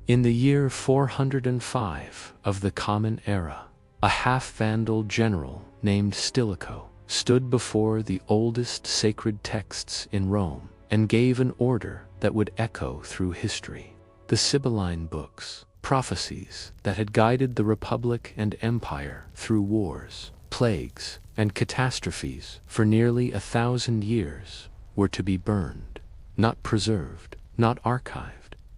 In the year 405 of the Common Era, a half-Vandal general named Stilicho stood before the oldest sacred texts in Rome and gave an order that would echo through history. The Sibylline books, prophecies that had guided the Republic and Empire through wars, plagues, and catastrophes for nearly 1,000 years, were to be burned, not preserved, not archived,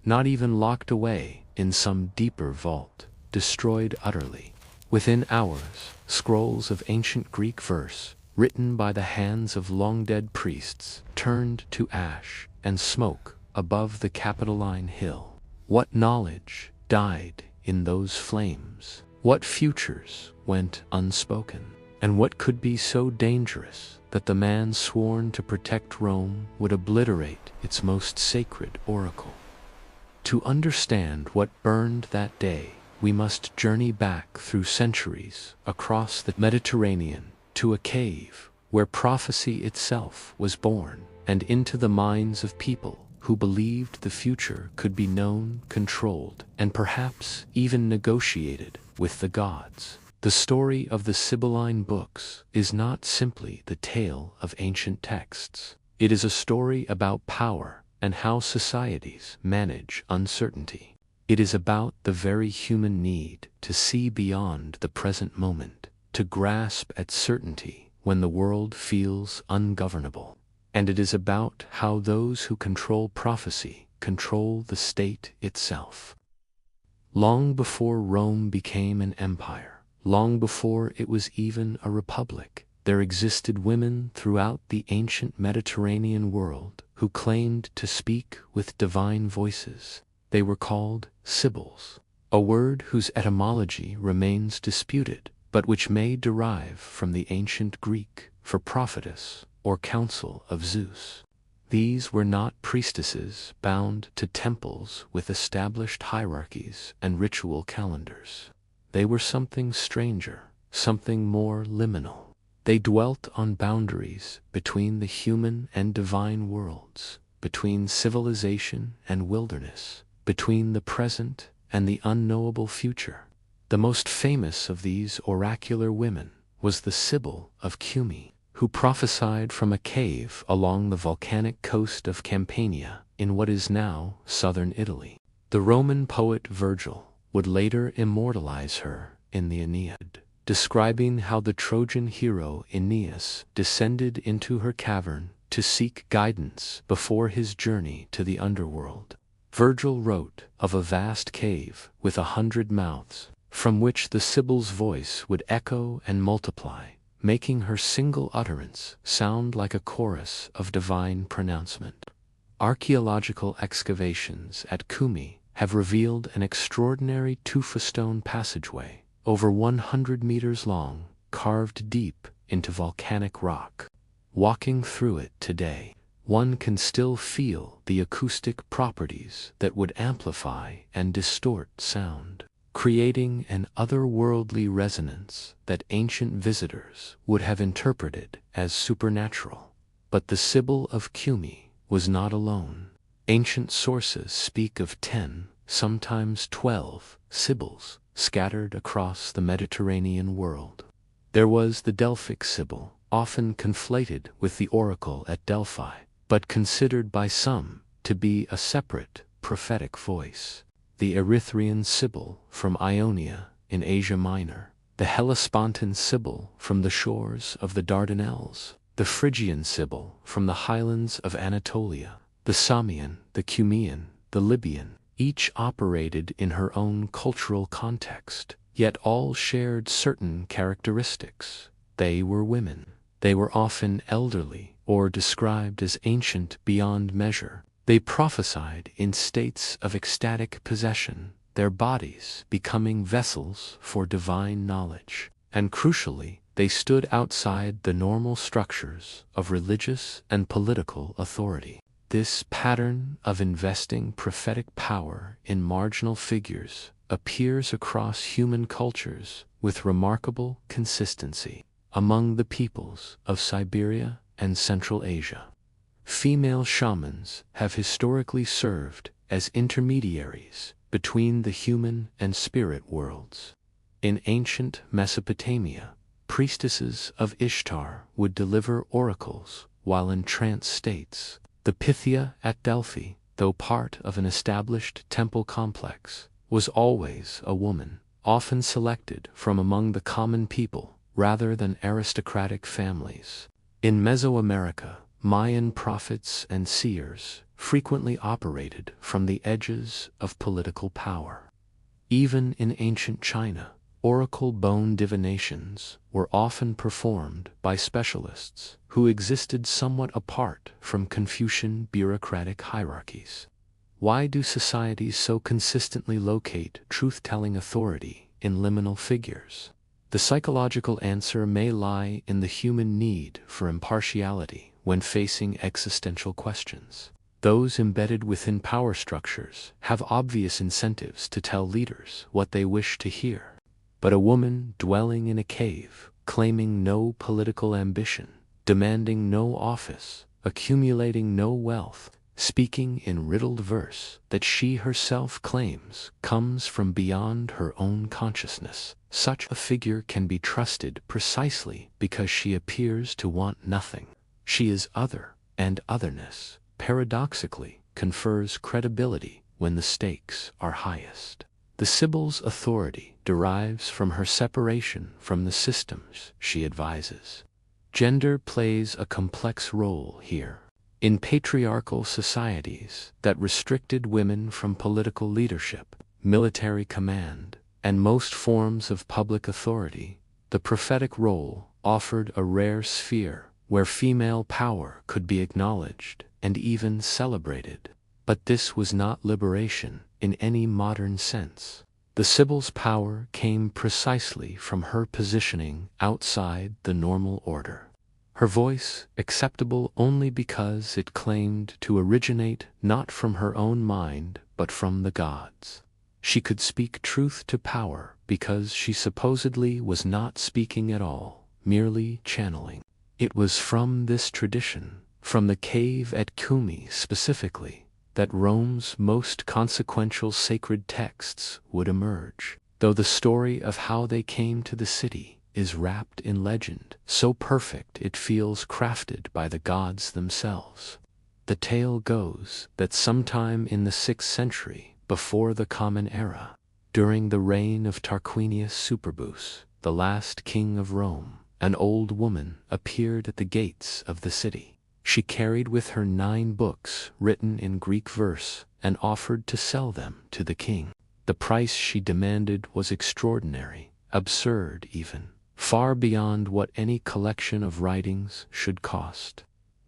not even locked away in some deeper vault, destroyed utterly. Within hours, scrolls of ancient Greek verse, written by the hands of long-dead priests, turned to ash and smoke above the Capitoline hill. What knowledge died in those flames? What futures went unspoken? And what could be so dangerous that the man sworn to protect Rome would obliterate its most sacred oracle? To understand what burned that day, we must journey back through centuries across the Mediterranean to a cave where prophecy itself was born, and into the minds of people who believed the future could be known, controlled, and perhaps even negotiated with the gods. The story of the Sibylline books is not simply the tale of ancient texts. It is a story about power and how societies manage uncertainty. It is about the very human need to see beyond the present moment, to grasp at certainty when the world feels ungovernable. And it is about how those who control prophecy control the state itself. Long before Rome became an empire, long before it was even a republic, there existed women throughout the ancient Mediterranean world who claimed to speak with divine voices. They were called Sibyls, a word whose etymology remains disputed, but which may derive from the ancient Greek for prophetess or council of Zeus. These were not priestesses bound to temples with established hierarchies and ritual calendars. They were something stranger, something more liminal. They dwelt on boundaries between the human and divine worlds, between civilization and wilderness, between the present and the unknowable future. The most famous of these oracular women was the Sibyl of Cumae, who prophesied from a cave along the volcanic coast of Campania in what is now southern Italy. The Roman poet Virgil would later immortalize her in the Aeneid, describing how the Trojan hero Aeneas descended into her cavern to seek guidance before his journey to the underworld. Virgil wrote of a vast cave with 100 mouths, from which the Sibyl's voice would echo and multiply, making her single utterance sound like a chorus of divine pronouncement. Archaeological excavations at Cumae have revealed an extraordinary tufa-stone passageway, over 100 meters long, carved deep into volcanic rock. Walking through it today, one can still feel the acoustic properties that would amplify and distort sound, creating an otherworldly resonance that ancient visitors would have interpreted as supernatural. But the Sibyl of Cumae was not alone. Ancient sources speak of 10, sometimes 12, Sibyls scattered across the Mediterranean world. There was the Delphic Sibyl, often conflated with the oracle at Delphi, but considered by some to be a separate prophetic voice. The Erythraean Sibyl from Ionia in Asia Minor, the Hellespontan Sibyl from the shores of the Dardanelles, the Phrygian Sibyl from the highlands of Anatolia, the Samian, the Cumaean, the Libyan, each operated in her own cultural context, yet all shared certain characteristics. They were women. They were often elderly or described as ancient beyond measure. They prophesied in states of ecstatic possession, their bodies becoming vessels for divine knowledge. And crucially, they stood outside the normal structures of religious and political authority. This pattern of investing prophetic power in marginal figures appears across human cultures with remarkable consistency. Among the peoples of Siberia and Central Asia, female shamans have historically served as intermediaries between the human and spirit worlds. In ancient Mesopotamia, priestesses of Ishtar would deliver oracles while in trance states. The Pythia at Delphi, though part of an established temple complex, was always a woman, often selected from among the common people rather than aristocratic families. In Mesoamerica, Mayan prophets and seers frequently operated from the edges of political power. Even in ancient China, oracle bone divinations were often performed by specialists who existed somewhat apart from Confucian bureaucratic hierarchies. Why do societies so consistently locate truth-telling authority in liminal figures? The psychological answer may lie in the human need for impartiality when facing existential questions. Those embedded within power structures have obvious incentives to tell leaders what they wish to hear. But a woman dwelling in a cave, claiming no political ambition, demanding no office, accumulating no wealth, speaking in riddled verse that she herself claims comes from beyond her own consciousness, such a figure can be trusted precisely because she appears to want nothing. She is other, and otherness, paradoxically, confers credibility when the stakes are highest. The Sibyl's authority derives from her separation from the systems she advises. Gender plays a complex role here. In patriarchal societies that restricted women from political leadership, military command, and most forms of public authority, the prophetic role offered a rare sphere where female power could be acknowledged and even celebrated. But this was not liberation in any modern sense. The Sibyl's power came precisely from her positioning outside the normal order. Her voice acceptable only because it claimed to originate not from her own mind but from the gods. She could speak truth to power because she supposedly was not speaking at all, merely channeling. It was from this tradition, from the cave at Cumae specifically, that Rome's most consequential sacred texts would emerge. Though the story of how they came to the city is wrapped in legend, so perfect it feels crafted by the gods themselves. The tale goes that sometime in the 6th century, before the Common Era, during the reign of Tarquinius Superbus, the last king of Rome, an old woman appeared at the gates of the city. She carried with her 9 books written in Greek verse and offered to sell them to the king. The price she demanded was extraordinary, absurd even, far beyond what any collection of writings should cost.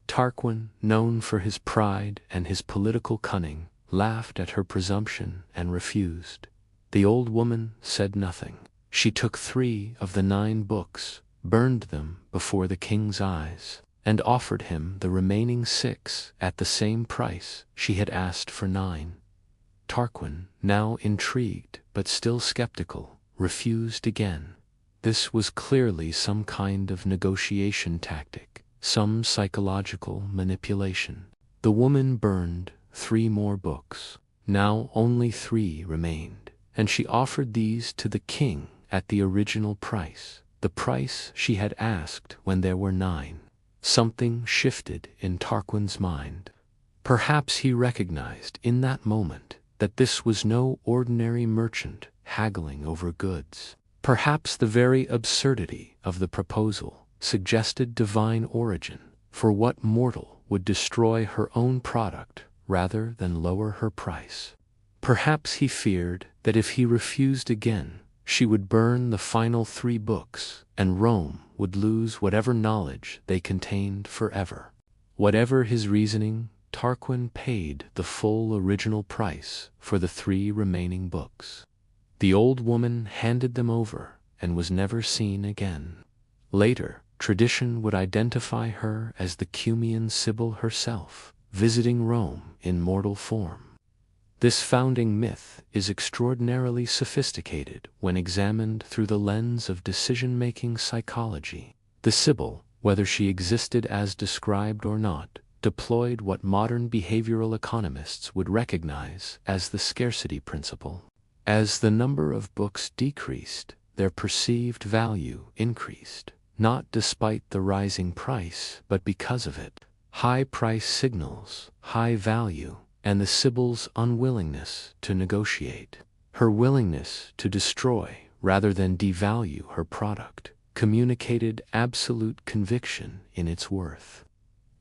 Tarquin, known for his pride and his political cunning, laughed at her presumption and refused. The old woman said nothing. She took 3 of the 9 books, burned them before the king's eyes, and offered him the remaining 6 at the same price she had asked for 9. Tarquin, now intrigued but still skeptical, refused again. This was clearly some kind of negotiation tactic, some psychological manipulation. The woman burned 3 more books. Now only 3 remained, and she offered these to the king at the original price, the price she had asked when there were 9. Something shifted in Tarquin's mind. Perhaps he recognized in that moment that this was no ordinary merchant haggling over goods. Perhaps the very absurdity of the proposal suggested divine origin, for what mortal would destroy her own product rather than lower her price? Perhaps he feared that if he refused again, she would burn the final 3 books, and Rome would lose whatever knowledge they contained forever. Whatever his reasoning, Tarquin paid the full original price for the 3 remaining books. The old woman handed them over and was never seen again. Later, tradition would identify her as the Cumaean Sibyl herself, visiting Rome in mortal form. This founding myth is extraordinarily sophisticated when examined through the lens of decision-making psychology. The Sibyl, whether she existed as described or not, deployed what modern behavioral economists would recognize as the scarcity principle. As the number of books decreased, their perceived value increased, not despite the rising price, but because of it. High price signals high value, and the Sibyl's unwillingness to negotiate, her willingness to destroy rather than devalue her product, communicated absolute conviction in its worth.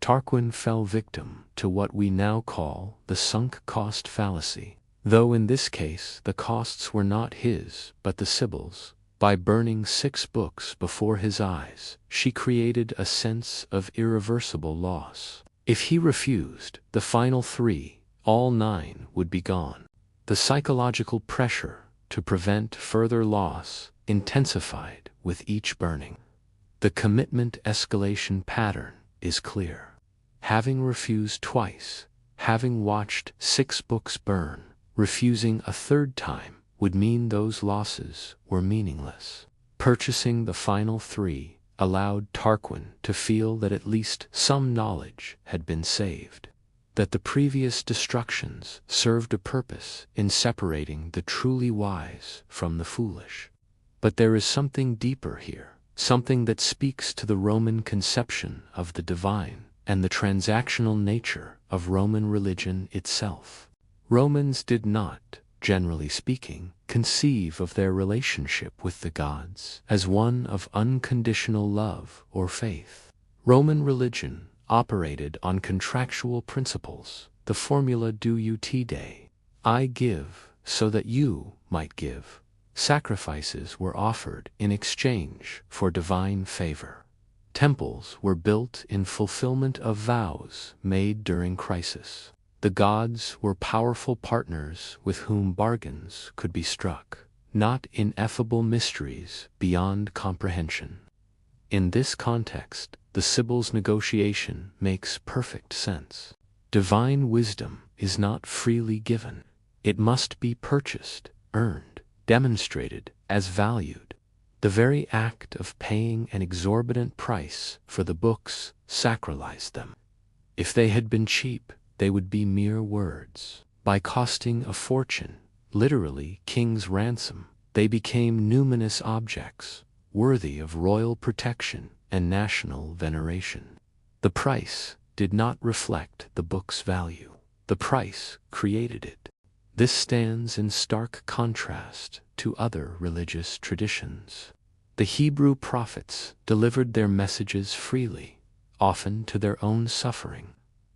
Tarquin fell victim to what we now call the sunk cost fallacy, though in this case the costs were not his but the Sibyl's. By burning 6 books before his eyes, she created a sense of irreversible loss. If he refused the final 3, all 9 would be gone. The psychological pressure to prevent further loss intensified with each burning. The commitment escalation pattern is clear. Having refused twice, having watched 6 books burn, refusing a 3rd time would mean those losses were meaningless. Purchasing the final 3 allowed Tarquin to feel that at least some knowledge had been saved, that the previous destructions served a purpose in separating the truly wise from the foolish. But there is something deeper here, something that speaks to the Roman conception of the divine and the transactional nature of Roman religion itself. Romans did not, generally speaking, conceive of their relationship with the gods as one of unconditional love or faith. Roman religion operated on contractual principles, the formula do ut de, I give so that you might give. Sacrifices were offered in exchange for divine favor. Temples were built in fulfillment of vows made during crisis. The gods were powerful partners with whom bargains could be struck, not ineffable mysteries beyond comprehension. In this context, the Sibyl's negotiation makes perfect sense. Divine wisdom is not freely given. It must be purchased, earned, demonstrated as valued. The very act of paying an exorbitant price for the books sacralized them. If they had been cheap, they would be mere words. By costing a fortune, literally king's ransom, they became numinous objects, worthy of royal protection and national veneration. The price did not reflect the book's value. The price created it. This stands in stark contrast to other religious traditions. The Hebrew prophets delivered their messages freely, often to their own suffering.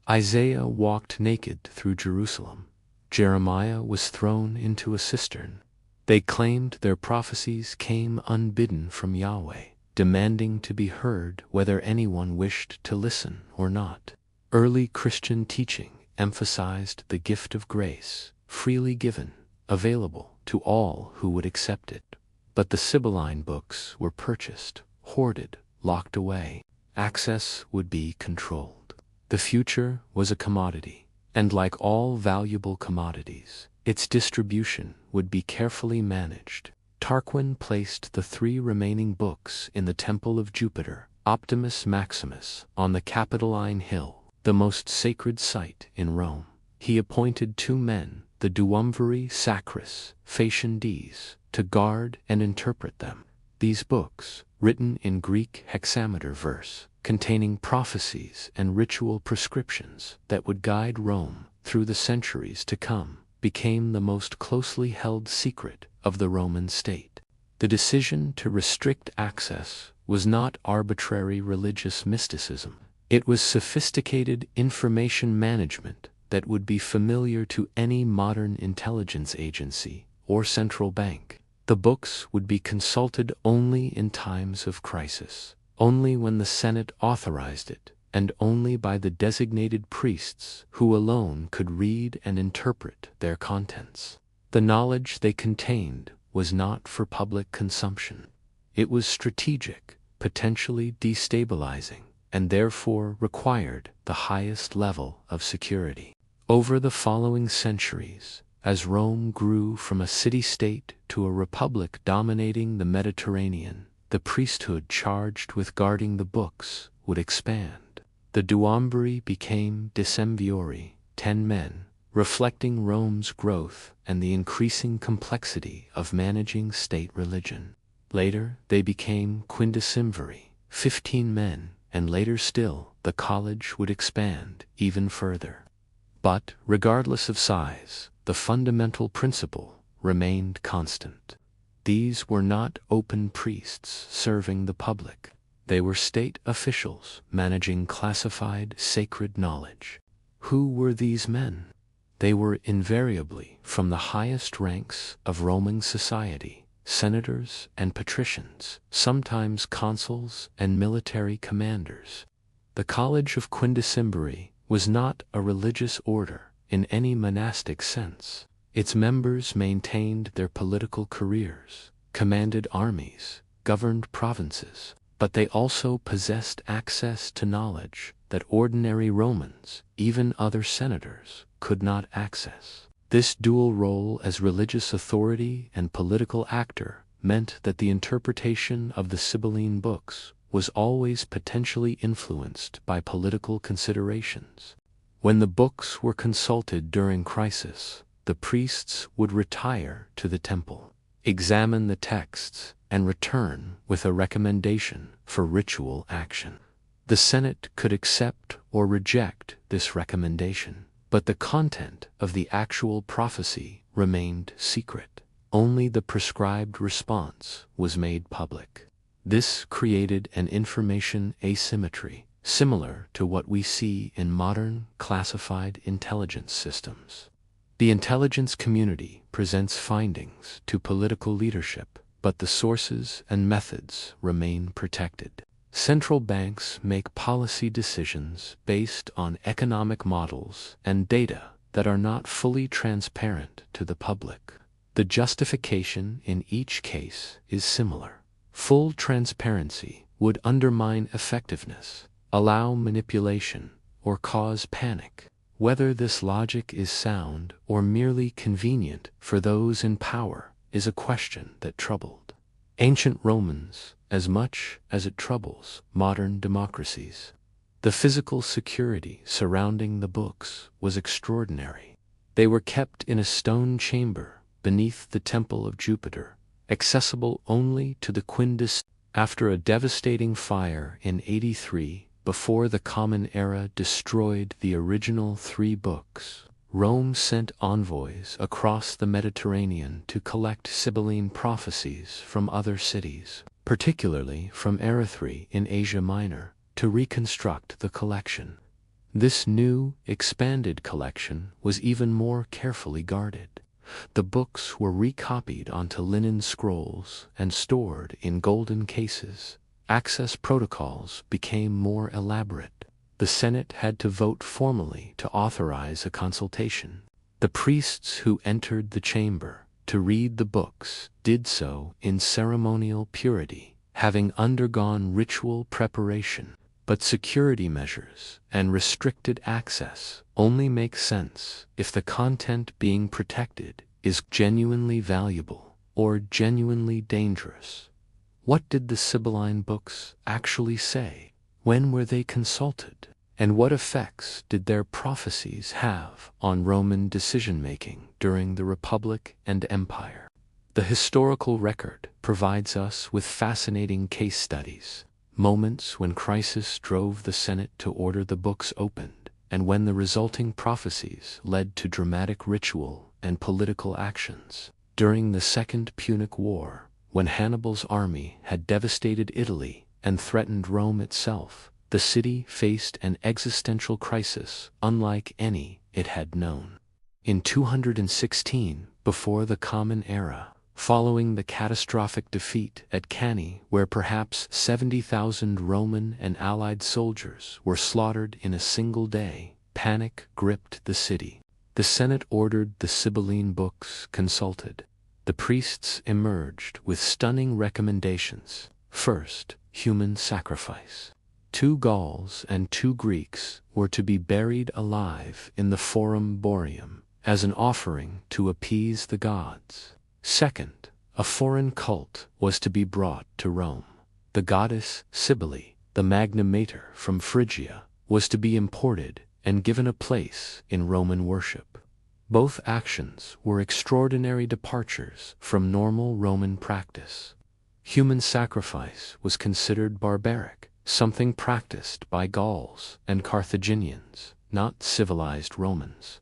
Isaiah walked naked through Jerusalem. Jeremiah was thrown into a cistern. They claimed their prophecies came unbidden from Yahweh, demanding to be heard whether anyone wished to listen or not. Early Christian teaching emphasized the gift of grace, freely given, available to all who would accept it. But the Sibylline books were purchased, hoarded, locked away. Access would be controlled. The future was a commodity, and like all valuable commodities, its distribution would be carefully managed. Tarquin placed the 3 remaining books in the Temple of Jupiter, Optimus Maximus, on the Capitoline Hill, the most sacred site in Rome. He appointed 2 men, the Duumviri Sacris, Faciendes, to guard and interpret them. These books, written in Greek hexameter verse, containing prophecies and ritual prescriptions that would guide Rome through the centuries to come, became the most closely held secret of the Roman state. The decision to restrict access was not arbitrary religious mysticism. It was sophisticated information management that would be familiar to any modern intelligence agency or central bank. The books would be consulted only in times of crisis, only when the Senate authorized it, and only by the designated priests who alone could read and interpret their contents. The knowledge they contained was not for public consumption. It was strategic, potentially destabilizing, and therefore required the highest level of security. Over the following centuries, as Rome grew from a city-state to a republic dominating the Mediterranean, the priesthood charged with guarding the books would expand. The duumviri became decemviri, 10 men, reflecting Rome's growth and the increasing complexity of managing state religion. Later, they became quindecimviri, 15 men, and later still, the college would expand even further. But, regardless of size, the fundamental principle remained constant. These were not open priests serving the public. They were state officials managing classified sacred knowledge. Who were these men? They were invariably from the highest ranks of Roman society, senators and patricians, sometimes consuls and military commanders. The College of Quindecimviri was not a religious order in any monastic sense. Its members maintained their political careers, commanded armies, governed provinces, but they also possessed access to knowledge that ordinary Romans, even other senators, could not access. This dual role as religious authority and political actor meant that the interpretation of the Sibylline books was always potentially influenced by political considerations. When the books were consulted during crisis, the priests would retire to the temple, examine the texts, and return with a recommendation for ritual action. The Senate could accept or reject this recommendation, but the content of the actual prophecy remained secret. Only the prescribed response was made public. This created an information asymmetry, similar to what we see in modern classified intelligence systems. The intelligence community presents findings to political leadership, but the sources and methods remain protected. Central banks make policy decisions based on economic models and data that are not fully transparent to the public. The justification in each case is similar. Full transparency would undermine effectiveness, allow manipulation, or cause panic. Whether this logic is sound or merely convenient for those in power is a question that troubled ancient Romans as much as it troubles modern democracies. The physical security surrounding the books was extraordinary. They were kept in a stone chamber beneath the Temple of Jupiter, accessible only to the Quindus. After a devastating fire in 83, before the Common Era destroyed the original 3 books, Rome sent envoys across the Mediterranean to collect Sibylline prophecies from other cities, particularly from Erythrae in Asia Minor, to reconstruct the collection. This new, expanded collection was even more carefully guarded. The books were recopied onto linen scrolls and stored in golden cases. Access protocols became more elaborate. The Senate had to vote formally to authorize a consultation. The priests who entered the chamber to read the books did so in ceremonial purity, having undergone ritual preparation. But security measures and restricted access only make sense if the content being protected is genuinely valuable or genuinely dangerous. What did the Sibylline books actually say? When were they consulted? And what effects did their prophecies have on Roman decision-making during the Republic and Empire? The historical record provides us with fascinating case studies. Moments when crisis drove the Senate to order the books opened, and when the resulting prophecies led to dramatic ritual and political actions. During the Second Punic War, when Hannibal's army had devastated Italy and threatened Rome itself, the city faced an existential crisis unlike any it had known. In 216, before the Common Era, following the catastrophic defeat at Cannae, where perhaps 70,000 Roman and Allied soldiers were slaughtered in a single day, panic gripped the city. The Senate ordered the Sibylline books consulted. The priests emerged with stunning recommendations. First, human sacrifice. 2 Gauls and 2 Greeks were to be buried alive in the Forum Boreum as an offering to appease the gods. Second, a foreign cult was to be brought to Rome. The goddess Cybele, the Magna Mater from Phrygia, was to be imported and given a place in Roman worship. Both actions were extraordinary departures from normal Roman practice. Human sacrifice was considered barbaric, something practiced by Gauls and Carthaginians, not civilized Romans.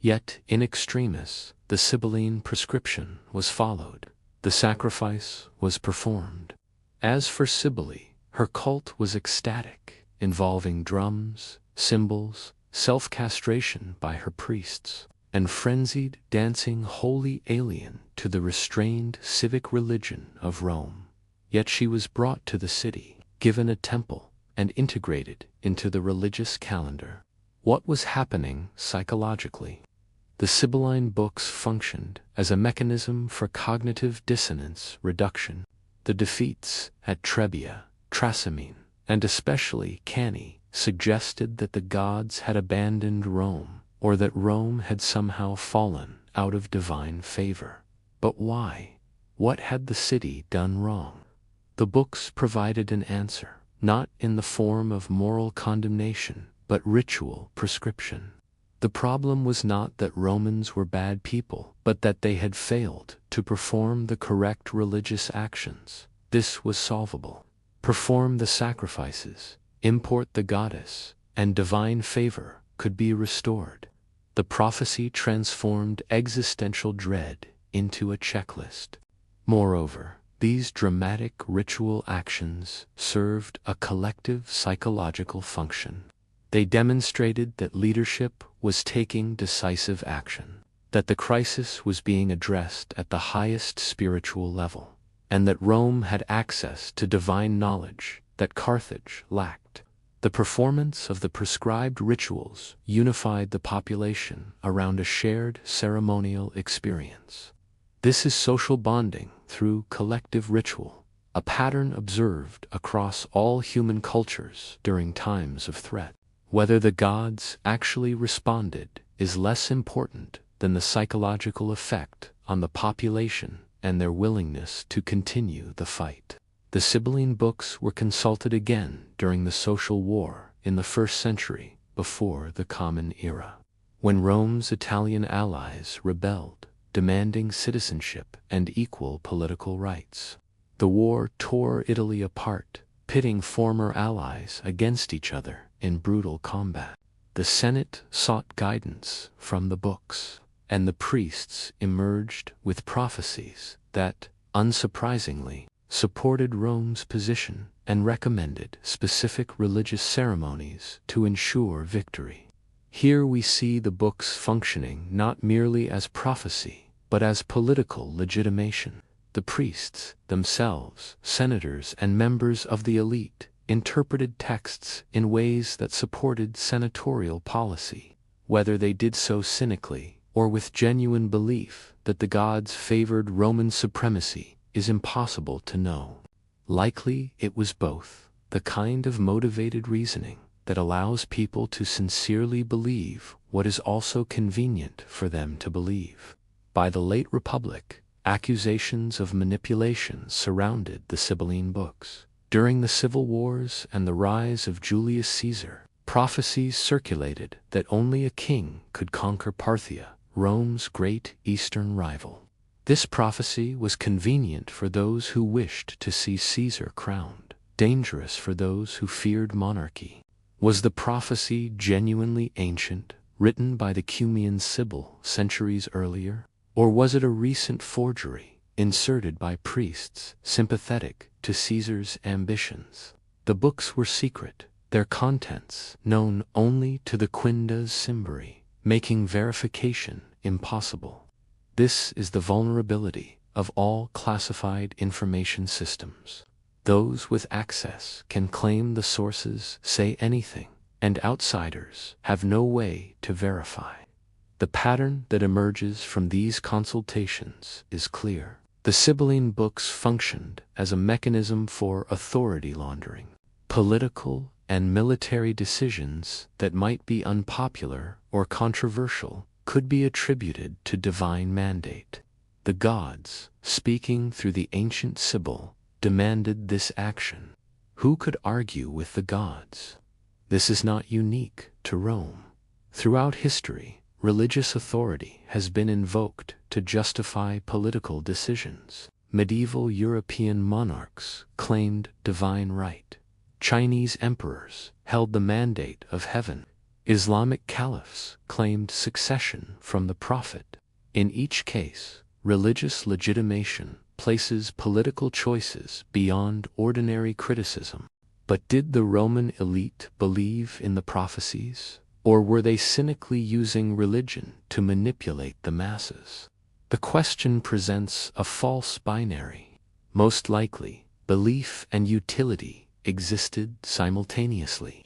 Yet, in extremis, the Sibylline prescription was followed. The sacrifice was performed. As for Cybele, her cult was ecstatic, involving drums, cymbals, self-castration by her priests, and frenzied dancing wholly alien to the restrained civic religion of Rome. Yet she was brought to the city, given a temple, and integrated into the religious calendar. What was happening psychologically? The Sibylline books functioned as a mechanism for cognitive dissonance reduction. The defeats at Trebia, Trasimene, and especially Cannae suggested that the gods had abandoned Rome, or that Rome had somehow fallen out of divine favor. But why? What had the city done wrong? The books provided an answer, not in the form of moral condemnation, but ritual prescription. The problem was not that Romans were bad people, but that they had failed to perform the correct religious actions. This was solvable. Perform the sacrifices, import the goddess, and divine favor could be restored. The prophecy transformed existential dread into a checklist. Moreover, these dramatic ritual actions served a collective psychological function. They demonstrated that leadership was taking decisive action, that the crisis was being addressed at the highest spiritual level, and that Rome had access to divine knowledge that Carthage lacked. The performance of the prescribed rituals unified the population around a shared ceremonial experience. This is social bonding through collective ritual, a pattern observed across all human cultures during times of threat. Whether the gods actually responded is less important than the psychological effect on the population and their willingness to continue the fight. The Sibylline books were consulted again during the social war in the 1st century before the Common Era, when Rome's Italian allies rebelled, demanding citizenship and equal political rights. The war tore Italy apart, pitting former allies against each other in brutal combat. The Senate sought guidance from the books, and the priests emerged with prophecies that, unsurprisingly, supported Rome's position and recommended specific religious ceremonies to ensure victory. Here we see the books functioning not merely as prophecy, but as political legitimation. The priests themselves, senators and members of the elite, interpreted texts in ways that supported senatorial policy, whether they did so cynically or with genuine belief that the gods favored Roman supremacy is impossible to know. Likely it was both, the kind of motivated reasoning that allows people to sincerely believe what is also convenient for them to believe. By the late Republic, accusations of manipulation surrounded the Sibylline books. During the civil wars and the rise of Julius Caesar, prophecies circulated that only a king could conquer Parthia, Rome's great eastern rival. This prophecy was convenient for those who wished to see Caesar crowned, dangerous for those who feared monarchy. Was the prophecy genuinely ancient, written by the Cumaean Sibyl centuries earlier? Or was it a recent forgery, inserted by priests sympathetic to Caesar's ambitions? The books were secret, their contents known only to the Quindas Cimbri, making verification impossible. This is the vulnerability of all classified information systems. Those with access can claim the sources say anything, and outsiders have no way to verify. The pattern that emerges from these consultations is clear. The Sibylline books functioned as a mechanism for authority laundering. Political and military decisions that might be unpopular or controversial could be attributed to divine mandate. The gods, speaking through the ancient Sibyl, demanded this action. Who could argue with the gods? This is not unique to Rome. Throughout history, religious authority has been invoked to justify political decisions. Medieval European monarchs claimed divine right. Chinese emperors held the mandate of heaven. Islamic caliphs claimed succession from the prophet. In each case, religious legitimation places political choices beyond ordinary criticism. But did the Roman elite believe in the prophecies, or were they cynically using religion to manipulate the masses? The question presents a false binary. Most likely, belief and utility existed simultaneously.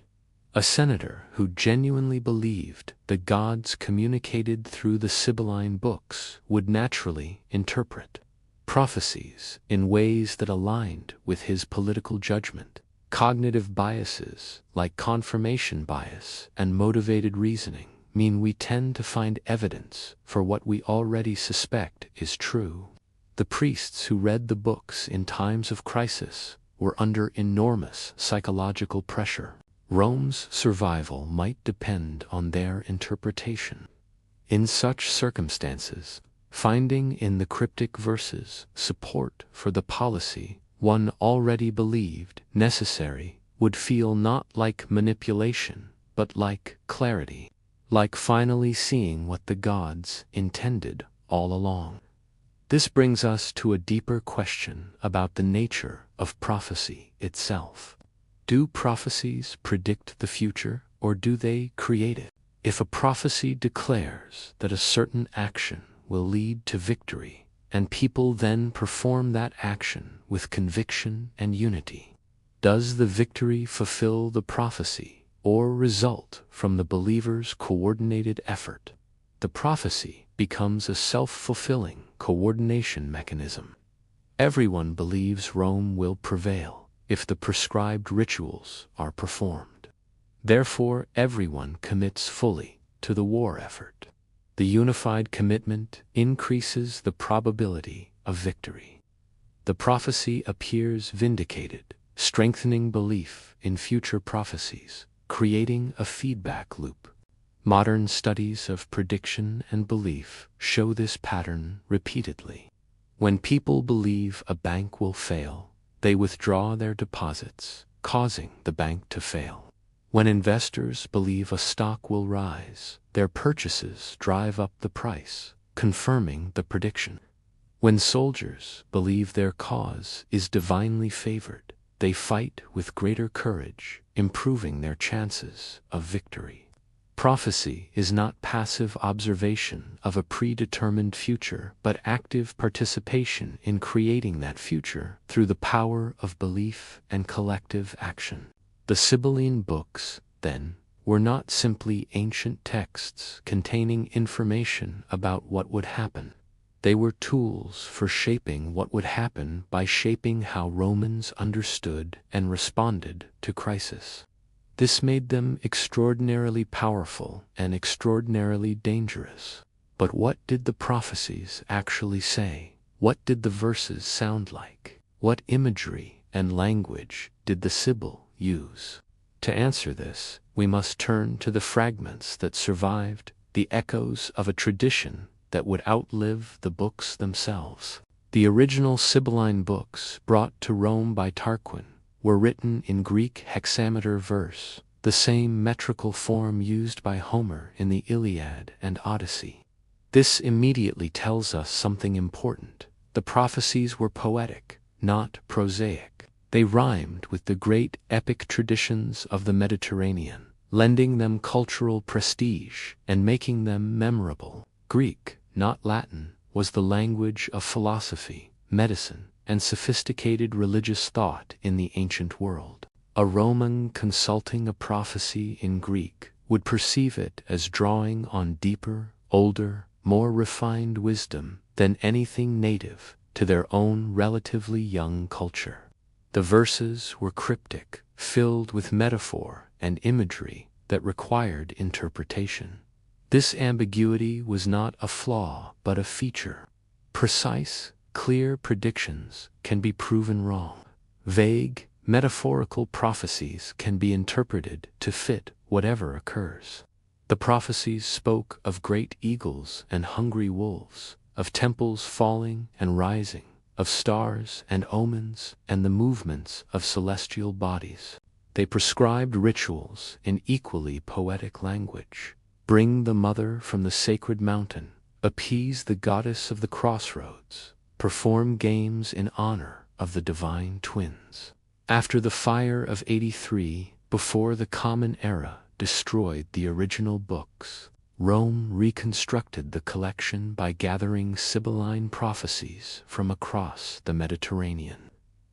A senator who genuinely believed the gods communicated through the Sibylline books would naturally interpret prophecies in ways that aligned with his political judgment. Cognitive biases, like confirmation bias and motivated reasoning, mean we tend to find evidence for what we already suspect is true. The priests who read the books in times of crisis were under enormous psychological pressure. Rome's survival might depend on their interpretation. In such circumstances, finding in the cryptic verses support for the policy one already believed necessary would feel not like manipulation, but like clarity, like finally seeing what the gods intended all along. This brings us to a deeper question about the nature of prophecy itself. Do prophecies predict the future, or do they create it? If a prophecy declares that a certain action will lead to victory, and people then perform that action with conviction and unity, does the victory fulfill the prophecy or result from the believer's coordinated effort? The prophecy becomes a self-fulfilling coordination mechanism. Everyone believes Rome will prevail if the prescribed rituals are performed. Therefore, everyone commits fully to the war effort. The unified commitment increases the probability of victory. The prophecy appears vindicated, strengthening belief in future prophecies, creating a feedback loop. Modern studies of prediction and belief show this pattern repeatedly. When people believe a bank will fail, they withdraw their deposits, causing the bank to fail. When investors believe a stock will rise, their purchases drive up the price, confirming the prediction. When soldiers believe their cause is divinely favored, they fight with greater courage, improving their chances of victory. Prophecy is not passive observation of a predetermined future, but active participation in creating that future through the power of belief and collective action. The Sibylline books, then, were not simply ancient texts containing information about what would happen. They were tools for shaping what would happen by shaping how Romans understood and responded to crisis. This made them extraordinarily powerful and extraordinarily dangerous. But what did the prophecies actually say? What did the verses sound like? What imagery and language did the Sibyl use? To answer this, we must turn to the fragments that survived, the echoes of a tradition that would outlive the books themselves. The original Sibylline books, brought to Rome by Tarquin, were written in Greek hexameter verse, the same metrical form used by Homer in the Iliad and Odyssey. This immediately tells us something important. The prophecies were poetic, not prosaic. They rhymed with the great epic traditions of the Mediterranean, lending them cultural prestige and making them memorable. Greek, not Latin, was the language of philosophy, medicine, and sophisticated religious thought in the ancient world. A Roman consulting a prophecy in Greek would perceive it as drawing on deeper, older, more refined wisdom than anything native to their own relatively young culture. The verses were cryptic, filled with metaphor and imagery that required interpretation. This ambiguity was not a flaw, but a feature. Precise, clear predictions can be proven wrong. Vague, Metaphorical prophecies can be interpreted to fit whatever occurs. The prophecies spoke of great eagles and hungry wolves, of temples falling and rising, of stars and omens and the movements of celestial bodies. They prescribed rituals in equally poetic language. Bring the mother from the sacred mountain, appease the goddess of the crossroads, perform games in honor of the divine twins. After the fire of 83, before the Common Era destroyed the original books, Rome reconstructed the collection by gathering Sibylline prophecies from across the Mediterranean.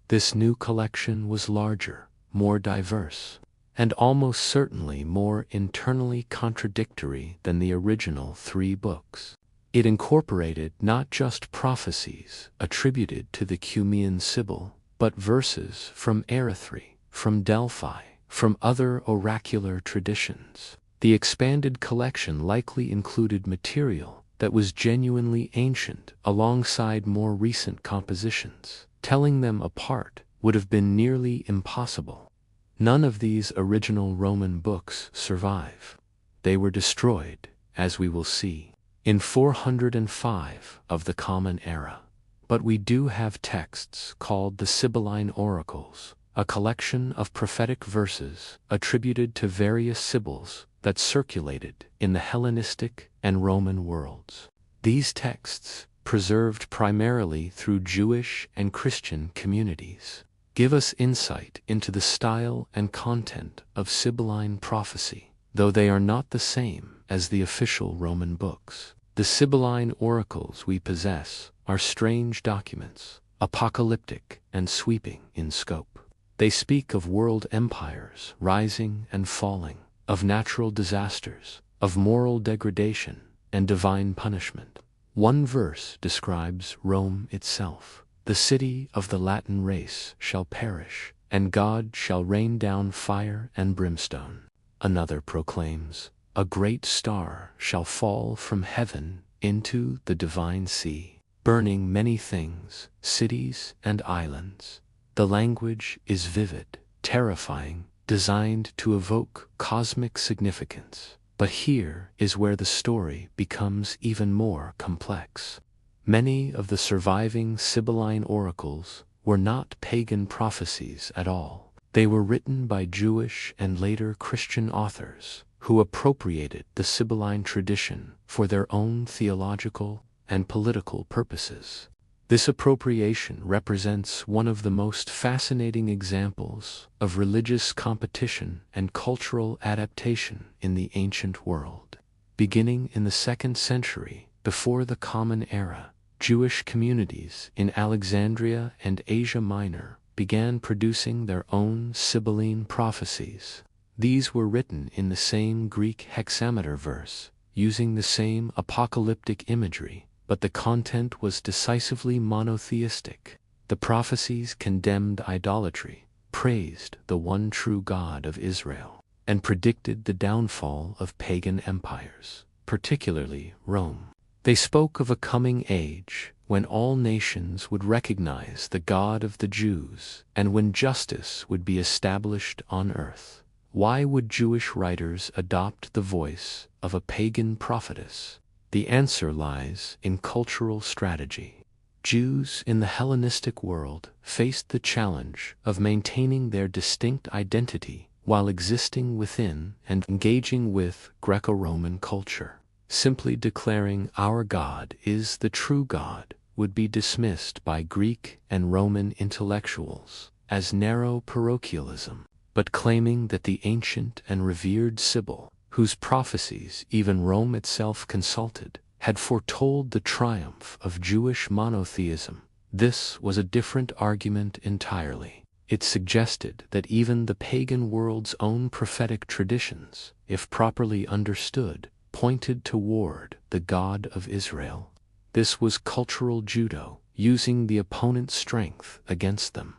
This new collection was larger, more diverse, and almost certainly more internally contradictory than the original 3 books. It incorporated not just prophecies attributed to the Cumean Sibyl, but verses from Erythri, from Delphi, from other oracular traditions. The expanded collection likely included material that was genuinely ancient alongside more recent compositions. Telling them apart would have been nearly impossible. None of these original Roman books survive. They were destroyed, as we will see, in 405 of the Common Era. But we do have texts called the Sibylline Oracles, a collection of prophetic verses attributed to various Sibyls that circulated in the Hellenistic and Roman worlds. These texts, preserved primarily through Jewish and Christian communities, give us insight into the style and content of Sibylline prophecy, though they are not the same as the official Roman books. The Sibylline oracles we possess are strange documents, apocalyptic and sweeping in scope. They speak of world empires rising and falling, of natural disasters, of moral degradation and divine punishment. One verse describes Rome itself. The city of the Latin race shall perish, and God shall rain down fire and brimstone. Another proclaims, a great star shall fall from heaven into the divine sea, burning many things, cities and islands. The language is vivid, terrifying, designed to evoke cosmic significance. But here is where the story becomes even more complex. Many of the surviving Sibylline oracles were not pagan prophecies at all. They were written by Jewish and later Christian authors who appropriated the Sibylline tradition for their own theological and political purposes. This appropriation represents one of the most fascinating examples of religious competition and cultural adaptation in the ancient world. Beginning in the 2nd century before the Common Era, Jewish communities in Alexandria and Asia Minor began producing their own Sibylline prophecies. These were written in the same Greek hexameter verse, using the same apocalyptic imagery, but the content was decisively monotheistic. The prophecies condemned idolatry, praised the one true God of Israel, and predicted the downfall of pagan empires, particularly Rome. They spoke of a coming age when all nations would recognize the God of the Jews and when justice would be established on earth. Why would Jewish writers adopt the voice of a pagan prophetess? The answer lies in cultural strategy. Jews in the Hellenistic world faced the challenge of maintaining their distinct identity while existing within and engaging with Greco-Roman culture. Simply declaring our God is the true God would be dismissed by Greek and Roman intellectuals as narrow parochialism, but claiming that the ancient and revered Sibyl, whose prophecies even Rome itself consulted, had foretold the triumph of Jewish monotheism. This was a different argument entirely. It suggested that even the pagan world's own prophetic traditions, if properly understood, pointed toward the God of Israel. This was cultural judo, using the opponent's strength against them.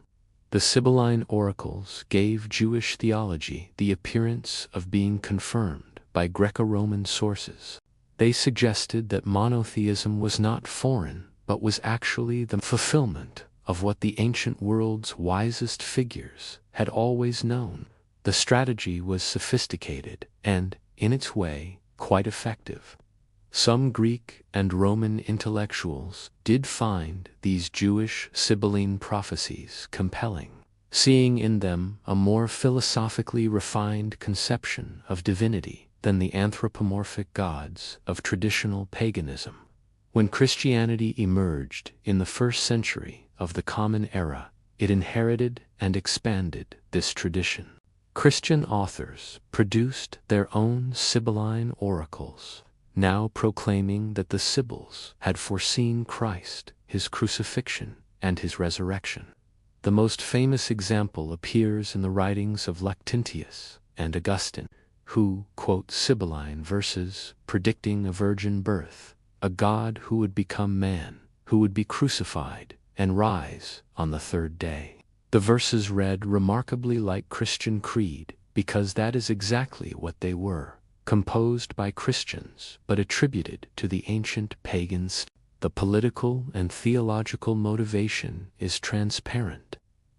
The Sibylline oracles gave Jewish theology the appearance of being confirmed by Greco-Roman sources. They suggested that monotheism was not foreign, but was actually the fulfillment of what the ancient world's wisest figures had always known. The strategy was sophisticated and, in its way, quite effective. Some Greek and Roman intellectuals did find these Jewish Sibylline prophecies compelling, seeing in them a more philosophically refined conception of divinity than the anthropomorphic gods of traditional paganism. When Christianity emerged in the first century of the Common Era, it inherited and expanded this tradition. Christian authors produced their own Sibylline oracles, now proclaiming that the Sibyls had foreseen Christ, his crucifixion, and his resurrection. The most famous example appears in the writings of Lactantius and Augustine, who quote Sibylline verses predicting a virgin birth, a God who would become man, who would be crucified and rise on the third day. The verses read remarkably like Christian creed because that is exactly what they were, composed by Christians but attributed to the ancient pagans. The political and theological motivation is transparent.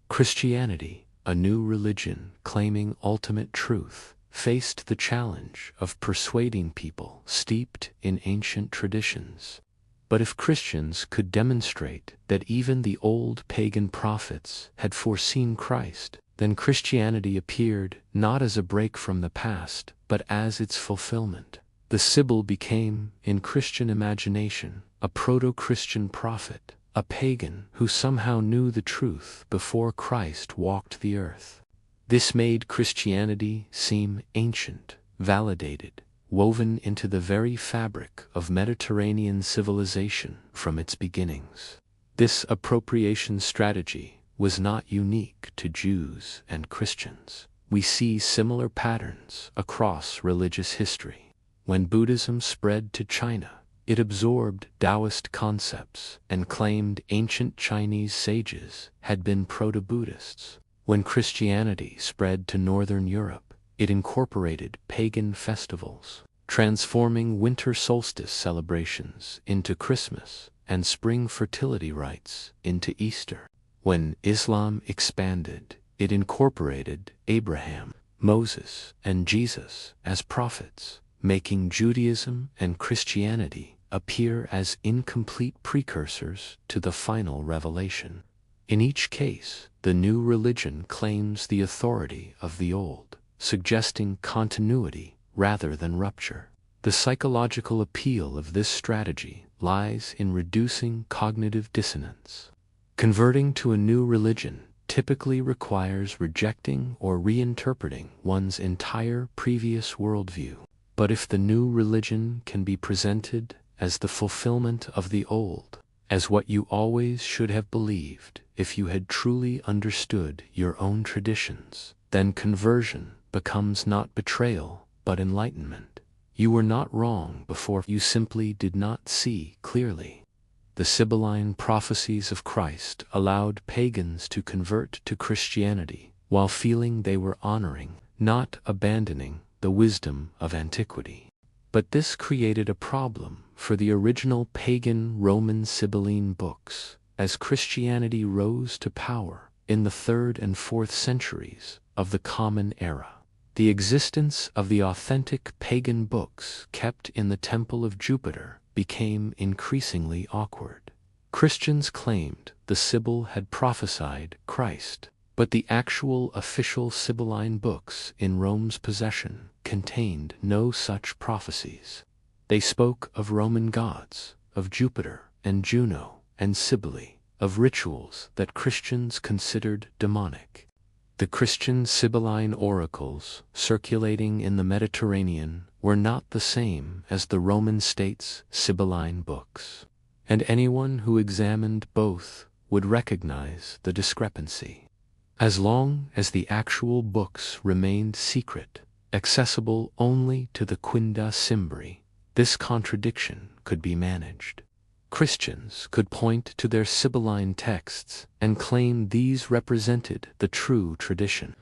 Christianity, a new religion claiming ultimate truth, faced the challenge of persuading people steeped in ancient traditions. But if Christians could demonstrate that even the old pagan prophets had foreseen Christ, then Christianity appeared not as a break from the past, but as its fulfillment. The Sibyl became, in Christian imagination, a proto-Christian prophet, a pagan who somehow knew the truth before Christ walked the earth. This made Christianity seem ancient, validated, woven into the very fabric of Mediterranean civilization from its beginnings. This appropriation strategy was not unique to Jews and Christians. We see similar patterns across religious history. When Buddhism spread to China, it absorbed Taoist concepts and claimed ancient Chinese sages had been proto-Buddhists. When Christianity spread to Northern Europe, it incorporated pagan festivals, transforming winter solstice celebrations into Christmas and spring fertility rites into Easter. When Islam expanded, it incorporated Abraham, Moses, and Jesus as prophets, making Judaism and Christianity appear as incomplete precursors to the final revelation. In each case, the new religion claims the authority of the old, suggesting continuity rather than rupture. The psychological appeal of this strategy lies in reducing cognitive dissonance. Converting to a new religion typically requires rejecting or reinterpreting one's entire previous worldview. But if the new religion can be presented as the fulfillment of the old, as what you always should have believed if you had truly understood your own traditions, then conversion becomes not betrayal but enlightenment. You were not wrong before, you simply did not see clearly. The Sibylline prophecies of Christ allowed pagans to convert to Christianity while feeling they were honoring, not abandoning, the wisdom of antiquity. But this created a problem for the original pagan Roman Sibylline books. As Christianity rose to power in the 3rd and 4th centuries of the Common Era, the existence of the authentic pagan books kept in the Temple of Jupiter became increasingly awkward. Christians claimed the Sibyl had prophesied Christ, but the actual official Sibylline books in Rome's possession contained no such prophecies. They spoke of Roman gods, of Jupiter and Juno and Cybele, of rituals that Christians considered demonic. The Christian Sibylline oracles circulating in the Mediterranean were not the same as the Roman state's Sibylline books, and anyone who examined both would recognize the discrepancy. As long as the actual books remained secret, accessible only to the Quinta Cimbri, this contradiction could be managed. Christians could point to their Sibylline texts and claim these represented the true tradition.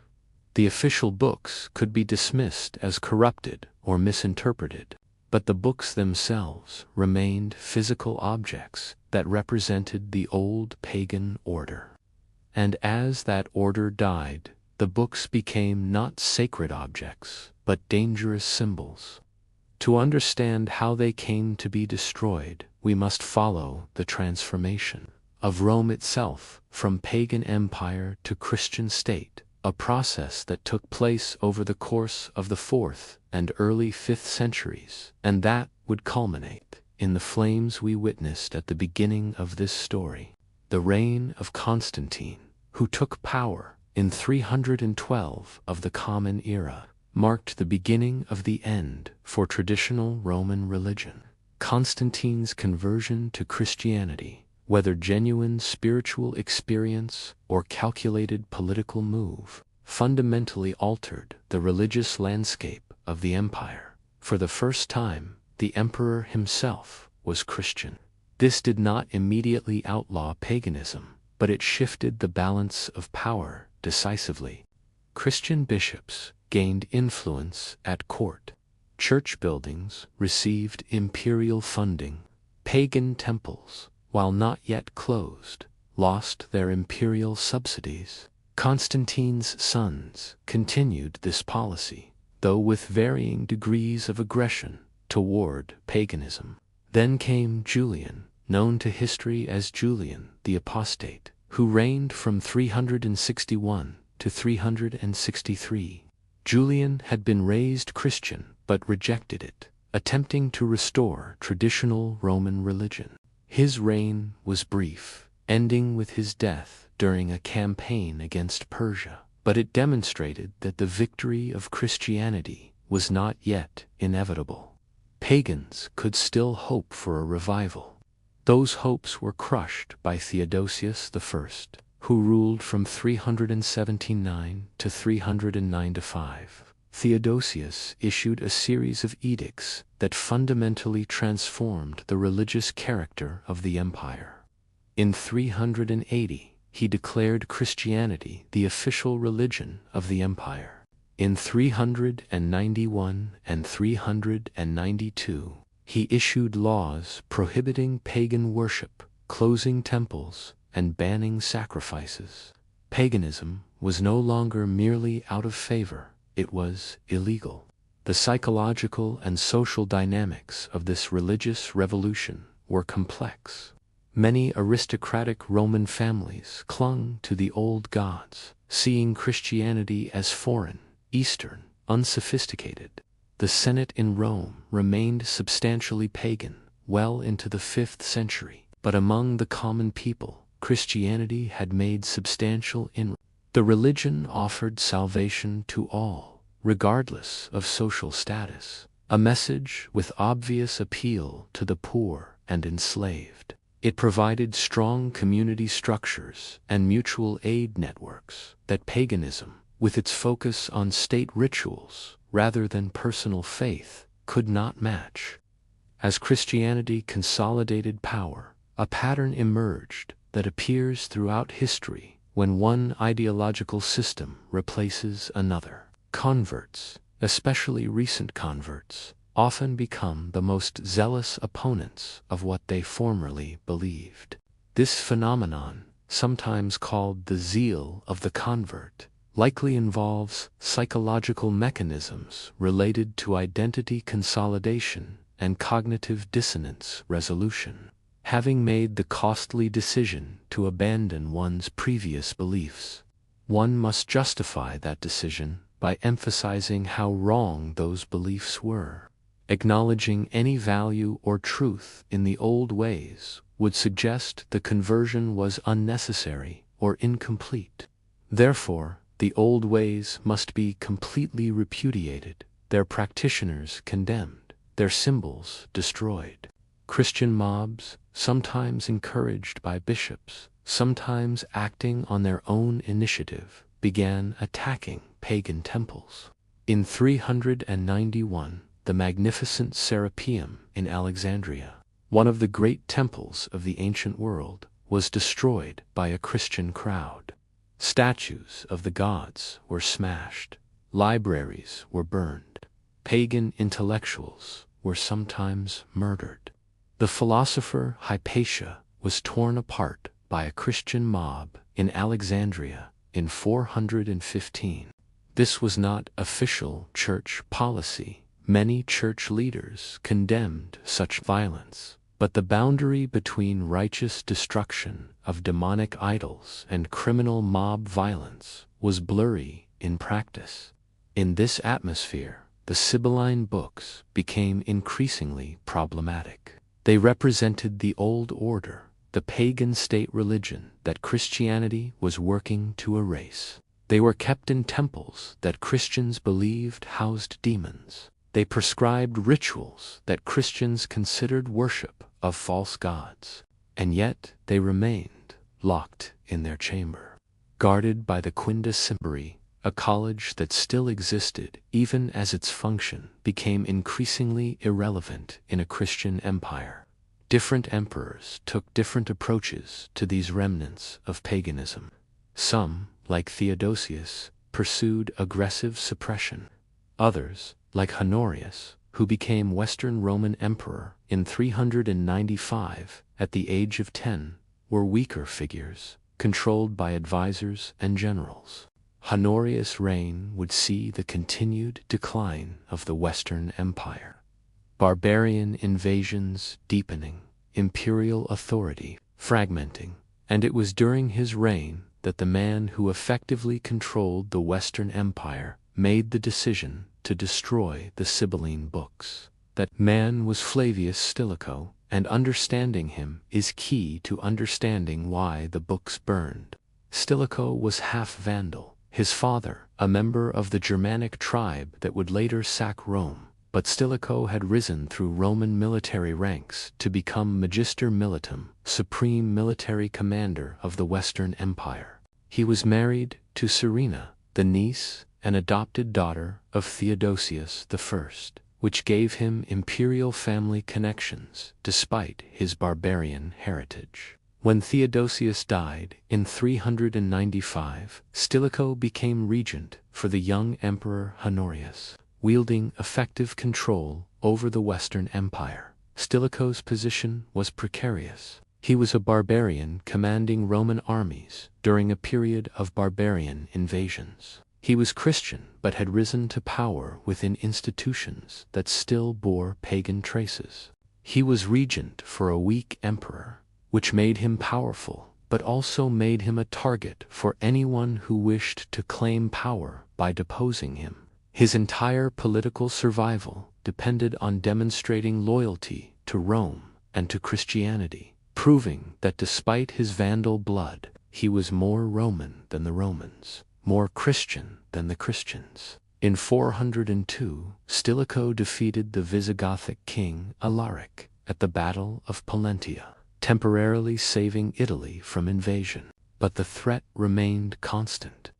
The official books could be dismissed as corrupted or misinterpreted, but the books themselves remained physical objects that represented the old pagan order. And as that order died, the books became not sacred objects, but dangerous symbols. To understand how they came to be destroyed, we must follow the transformation of Rome itself from pagan empire to Christian state, a process that took place over the course of the 4th and early 5th centuries, and that would culminate in the flames we witnessed at the beginning of this story. The reign of Constantine, who took power in 312 of the Common Era, marked the beginning of the end for traditional Roman religion. Constantine's conversion to Christianity, whether genuine spiritual experience or calculated political move, fundamentally altered the religious landscape of the empire. For the first time, the emperor himself was Christian. This did not immediately outlaw paganism, but it shifted the balance of power decisively. Christian bishops gained influence at court. Church buildings received imperial funding. Pagan temples, while not yet closed, lost their imperial subsidies. Constantine's sons continued this policy, though with varying degrees of aggression toward paganism. Then came Julian, known to history as Julian the Apostate, who reigned from 361 to 363. Julian had been raised Christian but rejected it, attempting to restore traditional Roman religion. His reign was brief, ending with his death during a campaign against Persia, but it demonstrated that the victory of Christianity was not yet inevitable. Pagans could still hope for a revival. Those hopes were crushed by Theodosius I, who ruled from 379 to 395. Theodosius issued a series of edicts that fundamentally transformed the religious character of the empire. In 380, he declared Christianity the official religion of the empire. In 391 and 392, he issued laws prohibiting pagan worship, closing temples, and banning sacrifices. Paganism was no longer merely out of favor, it was illegal. The psychological and social dynamics of this religious revolution were complex. Many aristocratic Roman families clung to the old gods, seeing Christianity as foreign, Eastern, unsophisticated. The Senate in Rome remained substantially pagan well into the 5th century, but among the common people, Christianity had made substantial inroads. The religion offered salvation to all, regardless of social status, a message with obvious appeal to the poor and enslaved. It provided strong community structures and mutual aid networks that paganism, with its focus on state rituals rather than personal faith, could not match. As Christianity consolidated power, a pattern emerged that appears throughout history when one ideological system replaces another. Converts, especially recent converts, often become the most zealous opponents of what they formerly believed. This phenomenon, sometimes called the zeal of the convert, likely involves psychological mechanisms related to identity consolidation and cognitive dissonance resolution. Having made the costly decision to abandon one's previous beliefs, one must justify that decision by emphasizing how wrong those beliefs were. Acknowledging any value or truth in the old ways would suggest the conversion was unnecessary or incomplete. Therefore, the old ways must be completely repudiated, their practitioners condemned, their symbols destroyed. Christian mobs, sometimes encouraged by bishops, sometimes acting on their own initiative, began attacking pagan temples. In 391, the magnificent Serapeum in Alexandria, one of the great temples of the ancient world, was destroyed by a Christian crowd. Statues of the gods were smashed, libraries were burned, pagan intellectuals were sometimes murdered. The philosopher Hypatia was torn apart by a Christian mob in Alexandria in 415. This was not official church policy. Many church leaders condemned such violence, but the boundary between righteous destruction of demonic idols and criminal mob violence was blurry in practice. In this atmosphere, the Sibylline books became increasingly problematic. They represented the old order, the pagan state religion that Christianity was working to erase. They were kept in temples that Christians believed housed demons. They prescribed rituals that Christians considered worship of false gods. And yet they remained locked in their chamber, guarded by the Quintus Sibylline, a college that still existed even as its function became increasingly irrelevant in a Christian empire. Different emperors took different approaches to these remnants of paganism. Some, like Theodosius, pursued aggressive suppression. Others, like Honorius, who became Western Roman emperor in 395 at the age of 10, were weaker figures, controlled by advisors and generals. Honorius' reign would see the continued decline of the Western Empire. Barbarian invasions deepening, imperial authority fragmenting, and it was during his reign that the man who effectively controlled the Western Empire made the decision to destroy the Sibylline books. That man was Flavius Stilicho, and understanding him is key to understanding why the books burned. Stilicho was half Vandal, his father a member of the Germanic tribe that would later sack Rome, but Stilicho had risen through Roman military ranks to become Magister Militum, supreme military commander of the Western Empire. He was married to Serena, the niece and adopted daughter of Theodosius I, which gave him imperial family connections despite his barbarian heritage. When Theodosius died in 395, Stilicho became regent for the young emperor Honorius, wielding effective control over the Western Empire. Stilicho's position was precarious. He was a barbarian commanding Roman armies during a period of barbarian invasions. He was Christian but had risen to power within institutions that still bore pagan traces. He was regent for a weak emperor, which made him powerful but also made him a target for anyone who wished to claim power by deposing him. His entire political survival depended on demonstrating loyalty to Rome and to Christianity, proving that despite his Vandal blood, he was more Roman than the Romans, more Christian than the Christians. In 402, Stilicho defeated the Visigothic king Alaric at the Battle of Pollentia, temporarily saving Italy from invasion. But the threat remained constant.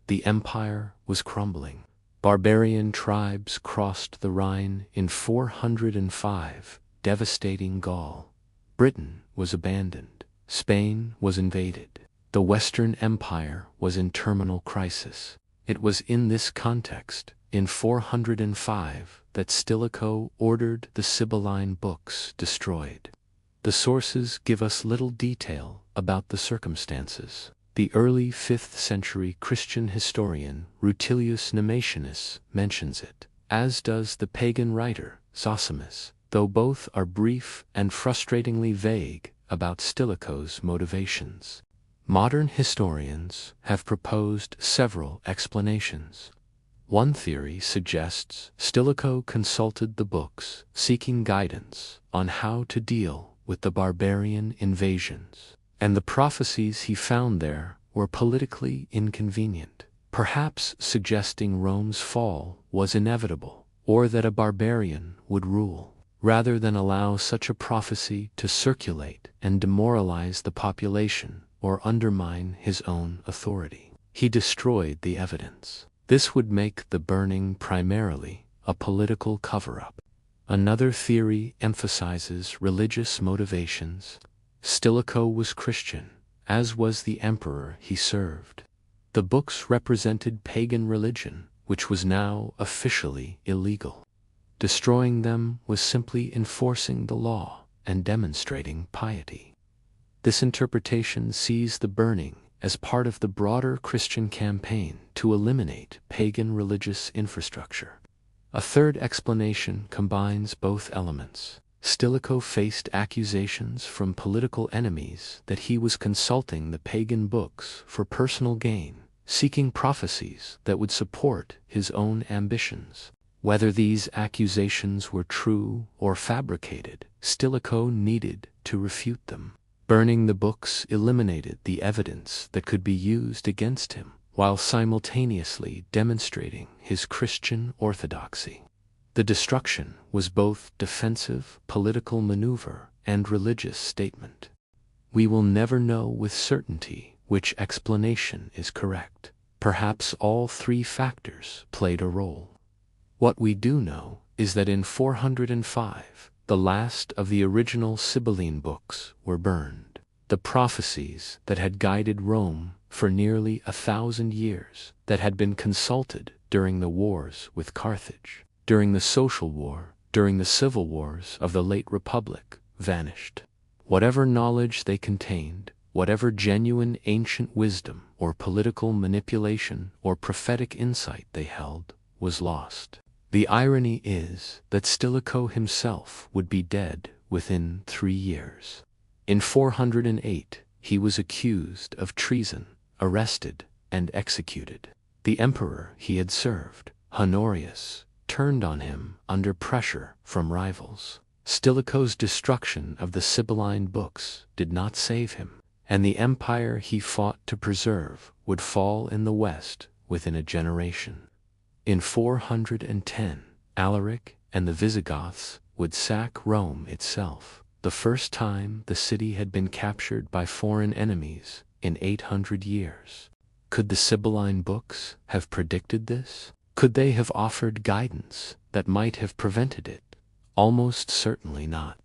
The empire was crumbling. Barbarian tribes crossed the Rhine in 405, devastating Gaul. Britain was abandoned. Spain was invaded. The Western Empire was in terminal crisis. It was in this context, in 405, that Stilicho ordered the Sibylline books destroyed. The sources give us little detail about the circumstances. The early 5th century Christian historian Rutilius Nemesianus mentions it, as does the pagan writer Zosimus, though both are brief and frustratingly vague about Stilicho's motivations. Modern historians have proposed several explanations. One theory suggests Stilicho consulted the books, seeking guidance on how to deal with the barbarian invasions, and the prophecies he found there were politically inconvenient, perhaps suggesting Rome's fall was inevitable, or that a barbarian would rule. Rather than allow such a prophecy to circulate and demoralize the population or undermine his own authority, he destroyed the evidence. This would make the burning primarily a political cover-up. Another theory emphasizes religious motivations. Stilicho was Christian, as was the emperor he served. The books represented pagan religion, which was now officially illegal. Destroying them was simply enforcing the law and demonstrating piety. This interpretation sees the burning as part of the broader Christian campaign to eliminate pagan religious infrastructure. A third explanation combines both elements. Stilicho faced accusations from political enemies that he was consulting the pagan books for personal gain, seeking prophecies that would support his own ambitions. Whether these accusations were true or fabricated, Stilicho needed to refute them. Burning the books eliminated the evidence that could be used against him, while simultaneously demonstrating his Christian orthodoxy. The destruction was both defensive political maneuver and religious statement. We will never know with certainty which explanation is correct. Perhaps all three factors played a role. What we do know is that in 405, the last of the original Sibylline books were burned. The prophecies that had guided Rome for nearly 1,000 years, that had been consulted during the wars with Carthage, during the social war, during the civil wars of the late Republic, vanished. Whatever knowledge they contained, whatever genuine ancient wisdom or political manipulation or prophetic insight they held, was lost. The irony is that Stilicho himself would be dead within 3 years. In 408, he was accused of treason, arrested, and executed. The emperor he had served, Honorius, turned on him under pressure from rivals. Stilicho's destruction of the Sibylline books did not save him, and the empire he fought to preserve would fall in the West within a generation. In 410, Alaric and the Visigoths would sack Rome itself, the first time the city had been captured by foreign enemies in 800 years. Could the Sibylline books have predicted this? Could they have offered guidance that might have prevented it? Almost certainly not.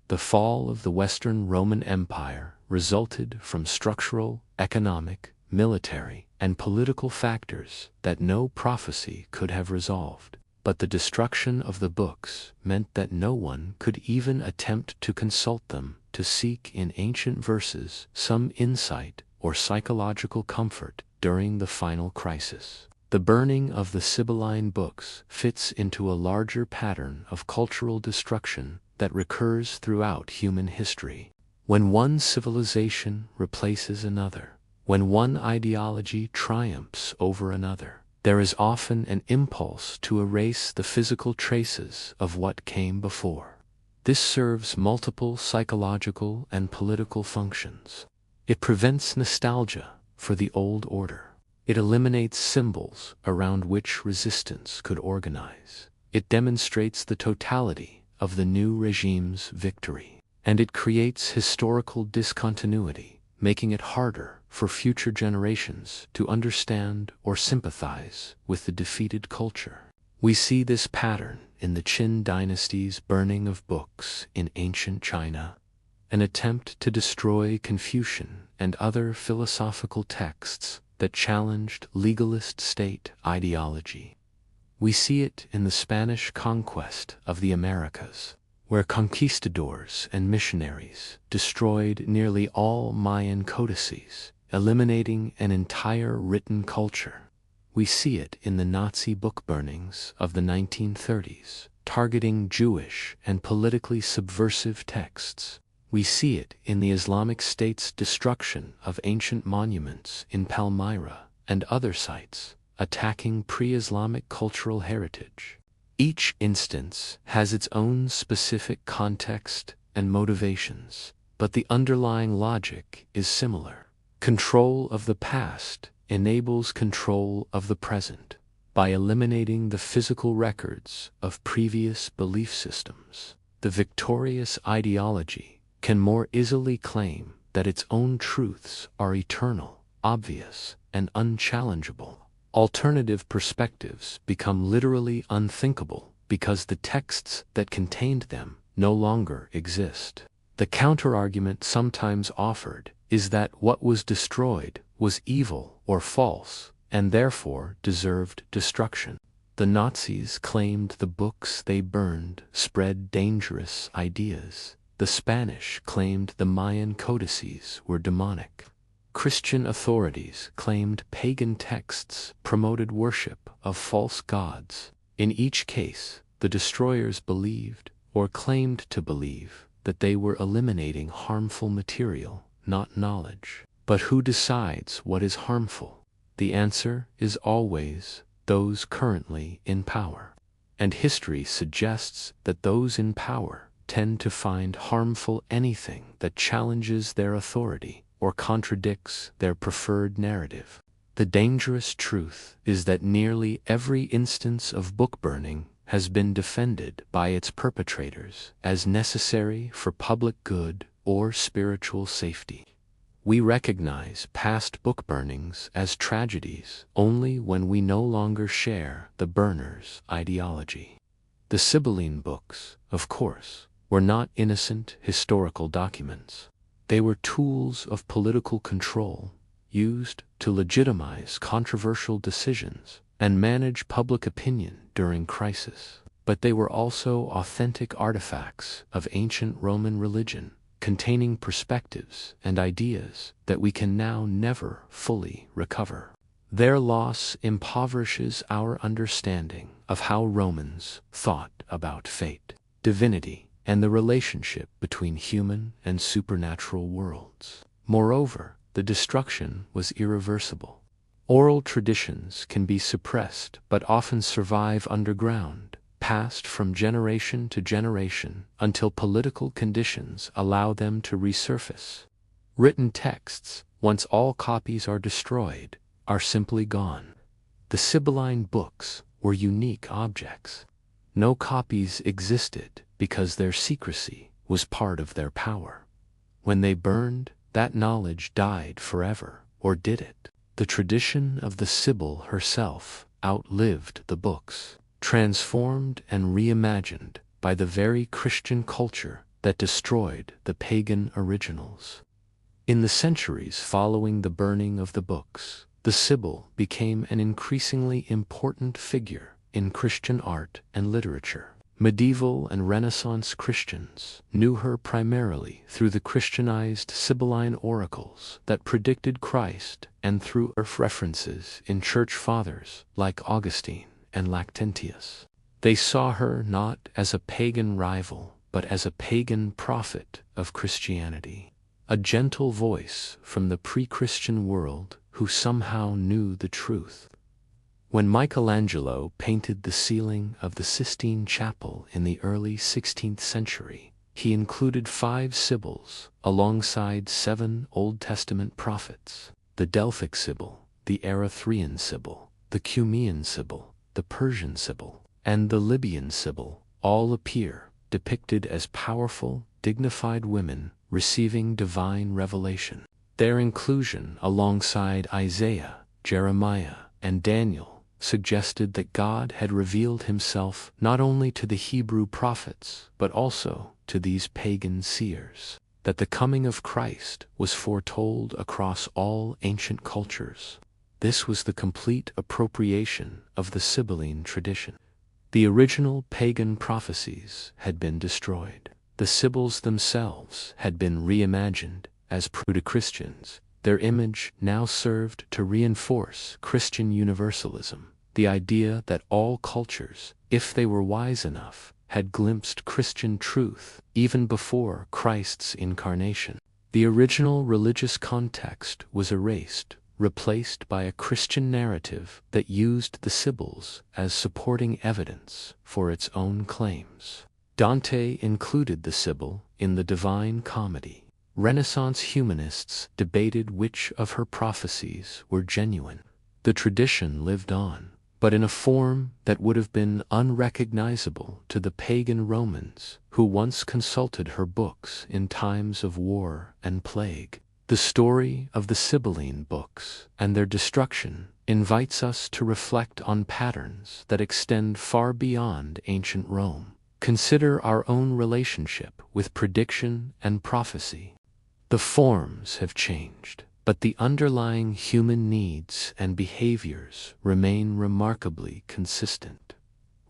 The fall of the Western Roman Empire resulted from structural, economic, military, and political factors that no prophecy could have resolved. But the destruction of the books meant that no one could even attempt to consult them to seek in ancient verses some insight or psychological comfort during the final crisis. The burning of the Sibylline books fits into a larger pattern of cultural destruction that recurs throughout human history. When one civilization replaces another, when one ideology triumphs over another, there is often an impulse to erase the physical traces of what came before. This serves multiple psychological and political functions. It prevents nostalgia for the old order. It eliminates symbols around which resistance could organize. It demonstrates the totality of the new regime's victory. And it creates historical discontinuity, making it harder for future generations to understand or sympathize with the defeated culture. We see this pattern in the Qin dynasty's burning of books in ancient China, an attempt to destroy Confucian and other philosophical texts that challenged legalist state ideology. We see it in the Spanish conquest of the Americas, where conquistadors and missionaries destroyed nearly all Mayan codices, eliminating an entire written culture. We see it in the Nazi book burnings of the 1930s, targeting Jewish and politically subversive texts. We see it in the Islamic State's destruction of ancient monuments in Palmyra and other sites, attacking pre-Islamic cultural heritage. Each instance has its own specific context and motivations, but the underlying logic is similar. Control of the past enables control of the present. By eliminating the physical records of previous belief systems, the victorious ideology can more easily claim that its own truths are eternal, obvious, and unchallengeable. Alternative perspectives become literally unthinkable because the texts that contained them no longer exist. The counterargument sometimes offered is that what was destroyed was evil or false, and therefore deserved destruction. The Nazis claimed the books they burned spread dangerous ideas, The Spanish claimed the Mayan codices were demonic. Christian authorities claimed pagan texts promoted worship of false gods. In each case, the destroyers believed, or claimed to believe, that they were eliminating harmful material, not knowledge. But who decides what is harmful? The answer is always those currently in power. And history suggests that those in power tend to find harmful anything that challenges their authority or contradicts their preferred narrative. The dangerous truth is that nearly every instance of book burning has been defended by its perpetrators as necessary for public good or spiritual safety. We recognize past book burnings as tragedies only when we no longer share the burners' ideology. The Sibylline books, of course, were not innocent historical documents. They were tools of political control, used to legitimize controversial decisions and manage public opinion during crisis. But they were also authentic artifacts of ancient Roman religion, containing perspectives and ideas that we can now never fully recover. Their loss impoverishes our understanding of how Romans thought about fate, divinity, and the relationship between human and supernatural worlds. Moreover, the destruction was irreversible. Oral traditions can be suppressed but often survive underground, passed from generation to generation until political conditions allow them to resurface. Written texts, once all copies are destroyed, are simply gone. The Sibylline books were unique objects. No copies existed because their secrecy was part of their power. When they burned, that knowledge died forever, or did it? The tradition of the Sibyl herself outlived the books, transformed and reimagined by the very Christian culture that destroyed the pagan originals. In the centuries following the burning of the books, the Sibyl became an increasingly important figure in Christian art and literature. Medieval and Renaissance Christians knew her primarily through the Christianized Sibylline oracles that predicted Christ and through her references in church fathers like Augustine and Lactantius. They saw her not as a pagan rival, but as a pagan prophet of Christianity, a gentle voice from the pre-Christian world who somehow knew the truth. When Michelangelo painted the ceiling of the Sistine Chapel in the early 16th century, he included 5 Sibyls alongside 7 Old Testament prophets: the Delphic Sibyl, the Erythraean Sibyl, the Cumaean Sibyl, the Persian Sibyl, and the Libyan Sibyl. All appear depicted as powerful, dignified women receiving divine revelation. Their inclusion alongside Isaiah, Jeremiah, and Daniel suggested that God had revealed himself not only to the Hebrew prophets, but also to these pagan seers, that the coming of Christ was foretold across all ancient cultures. This was the complete appropriation of the Sibylline tradition. The original pagan prophecies had been destroyed. The Sibyls themselves had been reimagined as proto-Christians. Their image now served to reinforce Christian universalism, the idea that all cultures, if they were wise enough, had glimpsed Christian truth even before Christ's incarnation. The original religious context was erased, replaced by a Christian narrative that used the Sibyls as supporting evidence for its own claims. Dante included the Sibyl in the Divine Comedy. Renaissance humanists debated which of her prophecies were genuine. The tradition lived on, but in a form that would have been unrecognizable to the pagan Romans who once consulted her books in times of war and plague. The story of the Sibylline books and their destruction invites us to reflect on patterns that extend far beyond ancient Rome. Consider our own relationship with prediction and prophecy. The forms have changed, but the underlying human needs and behaviors remain remarkably consistent.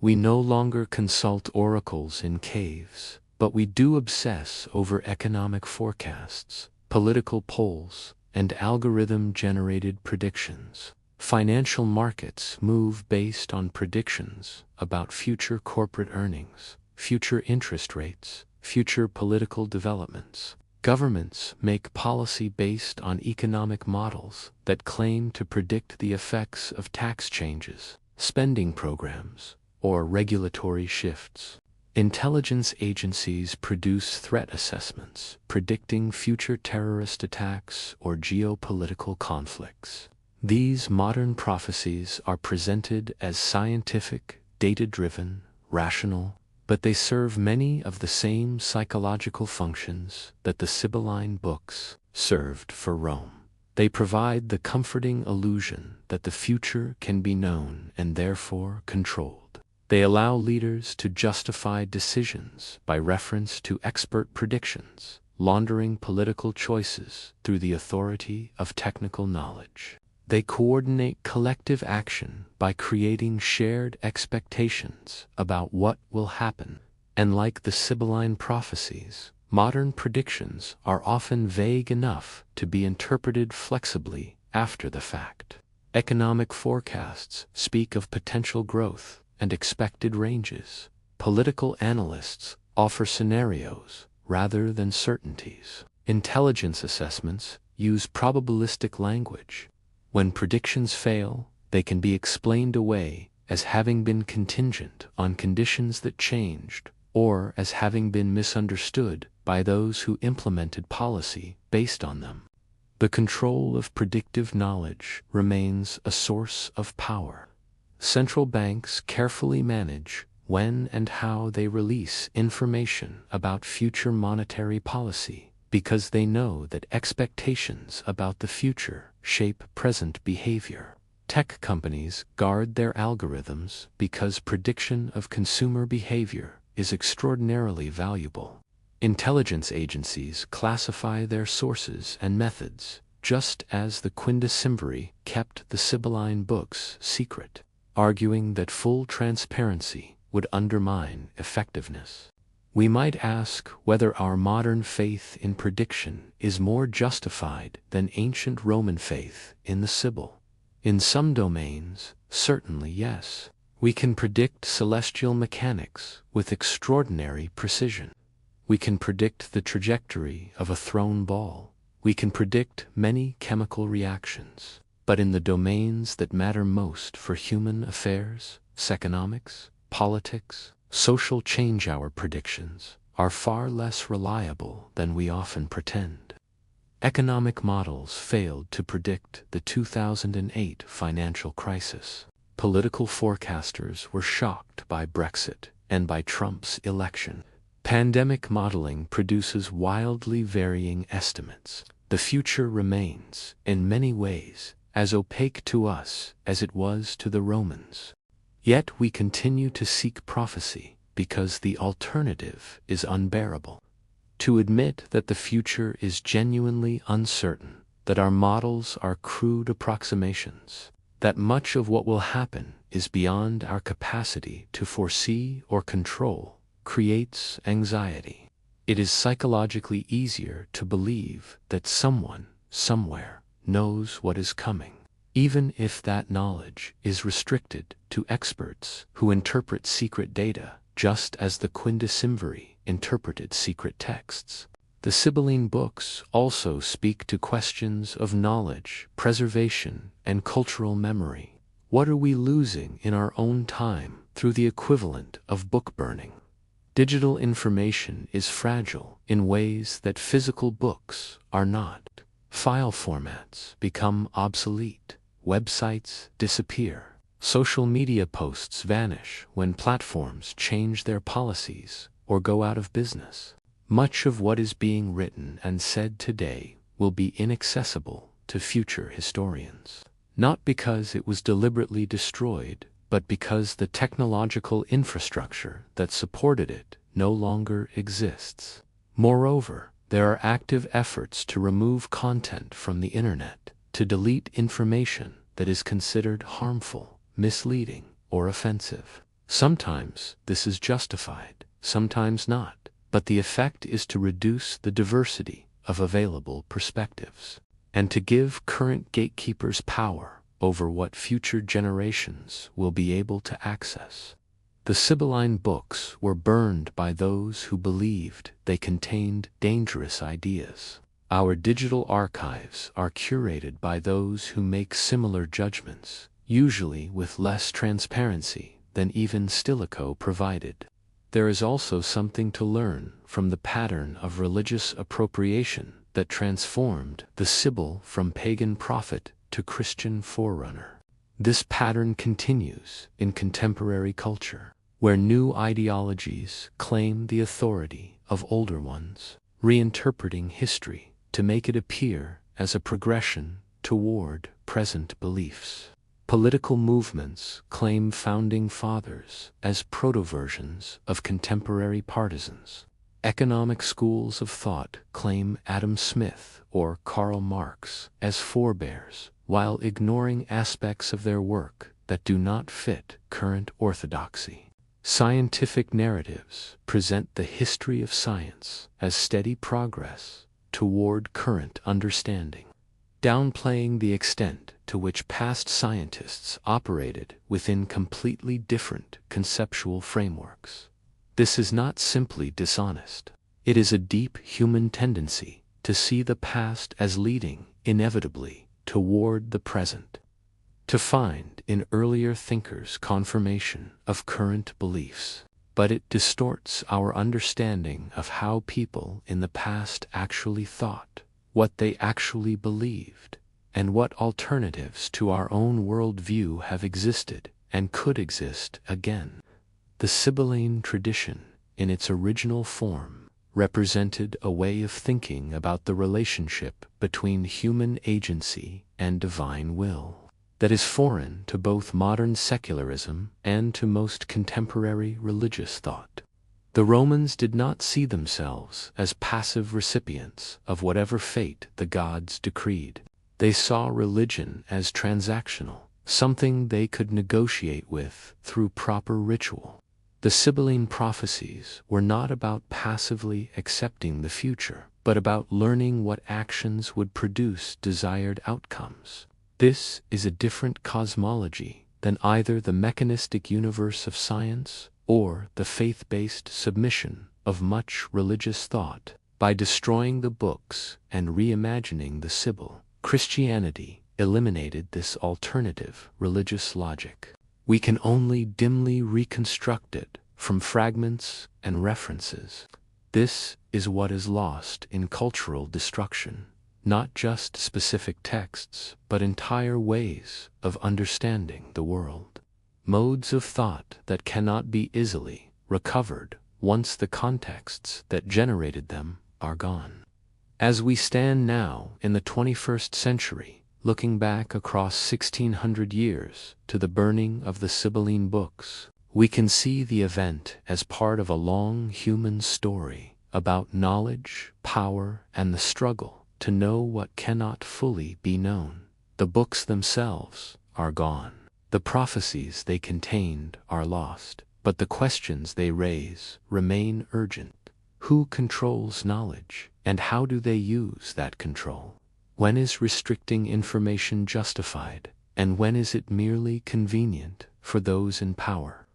We no longer consult oracles in caves, But we do obsess over economic forecasts, political polls, and algorithm-generated predictions. Financial markets move based on predictions about future corporate earnings, future interest rates, future political developments. Governments make policy based on economic models that claim to predict the effects of tax changes, spending programs, or regulatory shifts. Intelligence agencies produce threat assessments predicting future terrorist attacks or geopolitical conflicts. These modern prophecies are presented as scientific, data-driven, rational, but they serve many of the same psychological functions that the Sibylline books served for Rome. They provide the comforting illusion that the future can be known and therefore controlled. They allow leaders to justify decisions by reference to expert predictions, laundering political choices through the authority of technical knowledge. They coordinate collective action by creating shared expectations about what will happen. And like the Sibylline prophecies, modern predictions are often vague enough to be interpreted flexibly after the fact. Economic forecasts speak of potential growth and expected ranges. Political analysts offer scenarios rather than certainties. Intelligence assessments use probabilistic language. When predictions fail, they can be explained away as having been contingent on conditions that changed, or as having been misunderstood by those who implemented policy based on them. The control of predictive knowledge remains a source of power. Central banks carefully manage when and how they release information about future monetary policy, because they know that expectations about the future shape present behavior. Tech companies guard their algorithms because prediction of consumer behavior is extraordinarily valuable. Intelligence agencies classify their sources and methods, just as the quindecimviri kept the Sibylline books secret, arguing that full transparency would undermine effectiveness. We might ask whether our modern faith in prediction is more justified than ancient Roman faith in the Sibyl. In some domains, certainly yes. We can predict celestial mechanics with extraordinary precision. We can predict the trajectory of a thrown ball. We can predict many chemical reactions. But in the domains that matter most for human affairs, economics, politics, social change, our predictions are far less reliable than we often pretend. Economic models failed to predict the 2008 financial crisis. Political forecasters were shocked by Brexit and by Trump's election. Pandemic modeling produces wildly varying estimates. The future remains, in many ways, as opaque to us as it was to the Romans. Yet we continue to seek prophecy because the alternative is unbearable. To admit that the future is genuinely uncertain, that our models are crude approximations, that much of what will happen is beyond our capacity to foresee or control, creates anxiety. It is psychologically easier to believe that someone, somewhere, knows what is coming, even if that knowledge is restricted to experts who interpret secret data, just as the quindecimviri interpreted secret texts. The Sibylline books also speak to questions of knowledge, preservation, and cultural memory. What are we losing in our own time through the equivalent of book burning? Digital information is fragile in ways that physical books are not. File formats become obsolete. Websites disappear. Social media posts vanish when platforms change their policies or go out of business. Much of what is being written and said today will be inaccessible to future historians. Not because it was deliberately destroyed, but because the technological infrastructure that supported it no longer exists. Moreover, there are active efforts to remove content from the internet, to delete information that is considered harmful, misleading, or offensive. Sometimes this is justified, sometimes not, but the effect is to reduce the diversity of available perspectives, and to give current gatekeepers power over what future generations will be able to access. The Sibylline books were burned by those who believed they contained dangerous ideas. Our digital archives are curated by those who make similar judgments, usually with less transparency than even Stilicho provided. There is also something to learn from the pattern of religious appropriation that transformed the Sibyl from pagan prophet to Christian forerunner. This pattern continues in contemporary culture, where new ideologies claim the authority of older ones, reinterpreting history to make it appear as a progression toward present beliefs. Political movements claim founding fathers as proto-versions of contemporary partisans. Economic schools of thought claim Adam Smith or Karl Marx as forebears, while ignoring aspects of their work that do not fit current orthodoxy. Scientific narratives present the history of science as steady progress toward current understanding, downplaying the extent to which past scientists operated within completely different conceptual frameworks. This is not simply dishonest. It is a deep human tendency to see the past as leading, inevitably, toward the present, to find in earlier thinkers confirmation of current beliefs. But it distorts our understanding of how people in the past actually thought, what they actually believed, and what alternatives to our own worldview have existed and could exist again. The Sibylline tradition, in its original form, represented a way of thinking about the relationship between human agency and divine will that is foreign to both modern secularism and to most contemporary religious thought. The Romans did not see themselves as passive recipients of whatever fate the gods decreed. They saw religion as transactional, something they could negotiate with through proper ritual. The Sibylline prophecies were not about passively accepting the future, but about learning what actions would produce desired outcomes. This is a different cosmology than either the mechanistic universe of science or the faith-based submission of much religious thought. By destroying the books and reimagining the Sibyl, Christianity eliminated this alternative religious logic. We can only dimly reconstruct it from fragments and references. This is what is lost in cultural destruction. Not just specific texts, but entire ways of understanding the world. Modes of thought that cannot be easily recovered once the contexts that generated them are gone. As we stand now in the 21st century, looking back across 1600 years to the burning of the Sibylline books, we can see the event as part of a long human story about knowledge, power, and the struggle to know what cannot fully be known. The books themselves are gone. The prophecies they contained are lost, but the questions they raise remain urgent. Who controls knowledge, and how do they use that control? When is restricting information justified, and when is it merely convenient for those in power?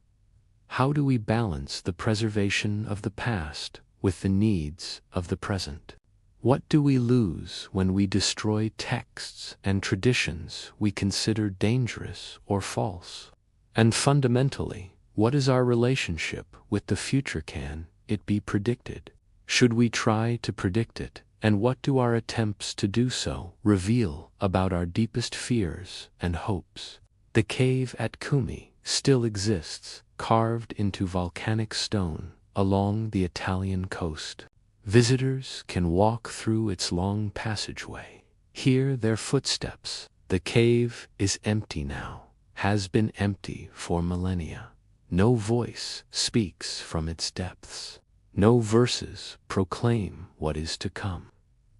How do we balance the preservation of the past with the needs of the present? What do we lose when we destroy texts and traditions we consider dangerous or false? And fundamentally, what is our relationship with the future? Can it be predicted? Should we try to predict it? And what do our attempts to do so reveal about our deepest fears and hopes? The cave at Cumi still exists, carved into volcanic stone along the Italian coast. Visitors can walk through its long passageway, hear their footsteps. The cave is empty now, has been empty for millennia. No voice speaks from its depths. No verses proclaim what is to come.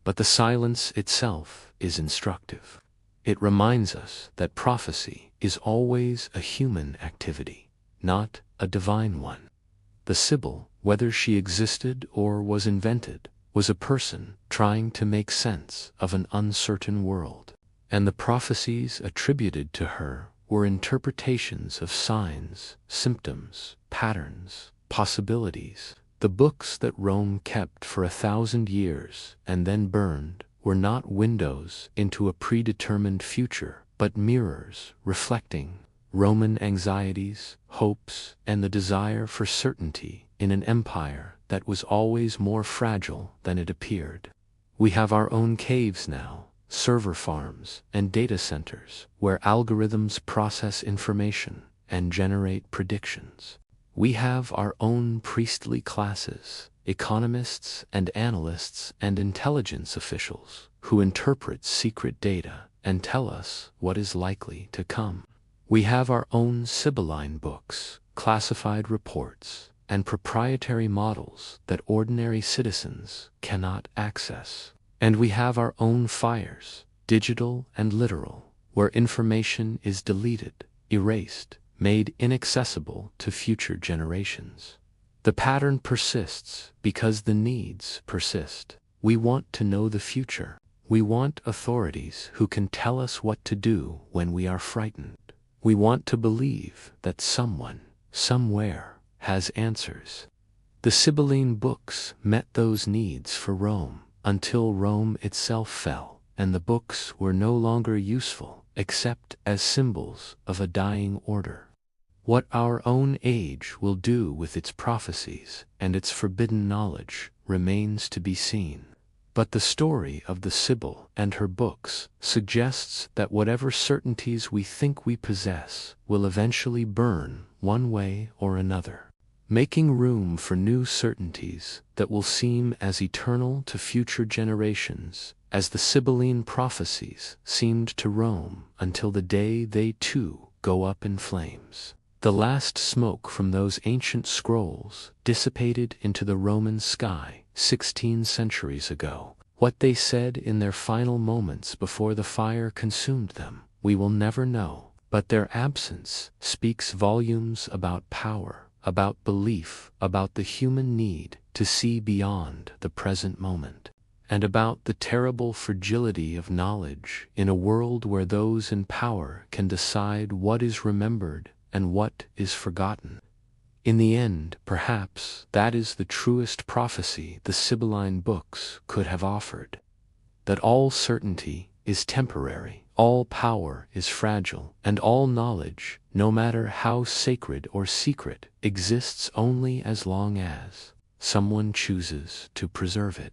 But the silence itself is instructive. It reminds us that prophecy is always a human activity, not a divine one. The Sibyl whether she existed or was invented, was a person trying to make sense of an uncertain world. And the prophecies attributed to her were interpretations of signs, symptoms, patterns, possibilities. The books that Rome kept for 1,000 years and then burned were not windows into a predetermined future, but mirrors reflecting Roman anxieties, hopes, and the desire for certainty in an empire that was always more fragile than it appeared. We have our own caves now, server farms and data centers where algorithms process information and generate predictions. We have our own priestly classes, economists and analysts and intelligence officials who interpret secret data and tell us what is likely to come. We have our own Sibylline books, classified reports, and proprietary models that ordinary citizens cannot access. And we have our own fires, digital and literal, where information is deleted, erased, made inaccessible to future generations. The pattern persists because the needs persist. We want to know the future. We want authorities who can tell us what to do when we are frightened. We want to believe that someone, somewhere, has answers. The Sibylline books met those needs for Rome until Rome itself fell, and the books were no longer useful except as symbols of a dying order. What our own age will do with its prophecies and its forbidden knowledge remains to be seen. But the story of the Sibyl and her books suggests that whatever certainties we think we possess will eventually burn one way or another, making room for new certainties that will seem as eternal to future generations as the Sibylline prophecies seemed to Rome until the day they too go up in flames. The last smoke from those ancient scrolls dissipated into the Roman sky 16 centuries ago. What they said in their final moments before the fire consumed them, we will never know, but their absence speaks volumes about power, about belief, about the human need to see beyond the present moment, and about the terrible fragility of knowledge in a world where those in power can decide what is remembered and what is forgotten. In the end, perhaps, that is the truest prophecy the Sibylline books could have offered. That all certainty is temporary, all power is fragile, and all knowledge, no matter how sacred or secret, exists only as long as someone chooses to preserve it.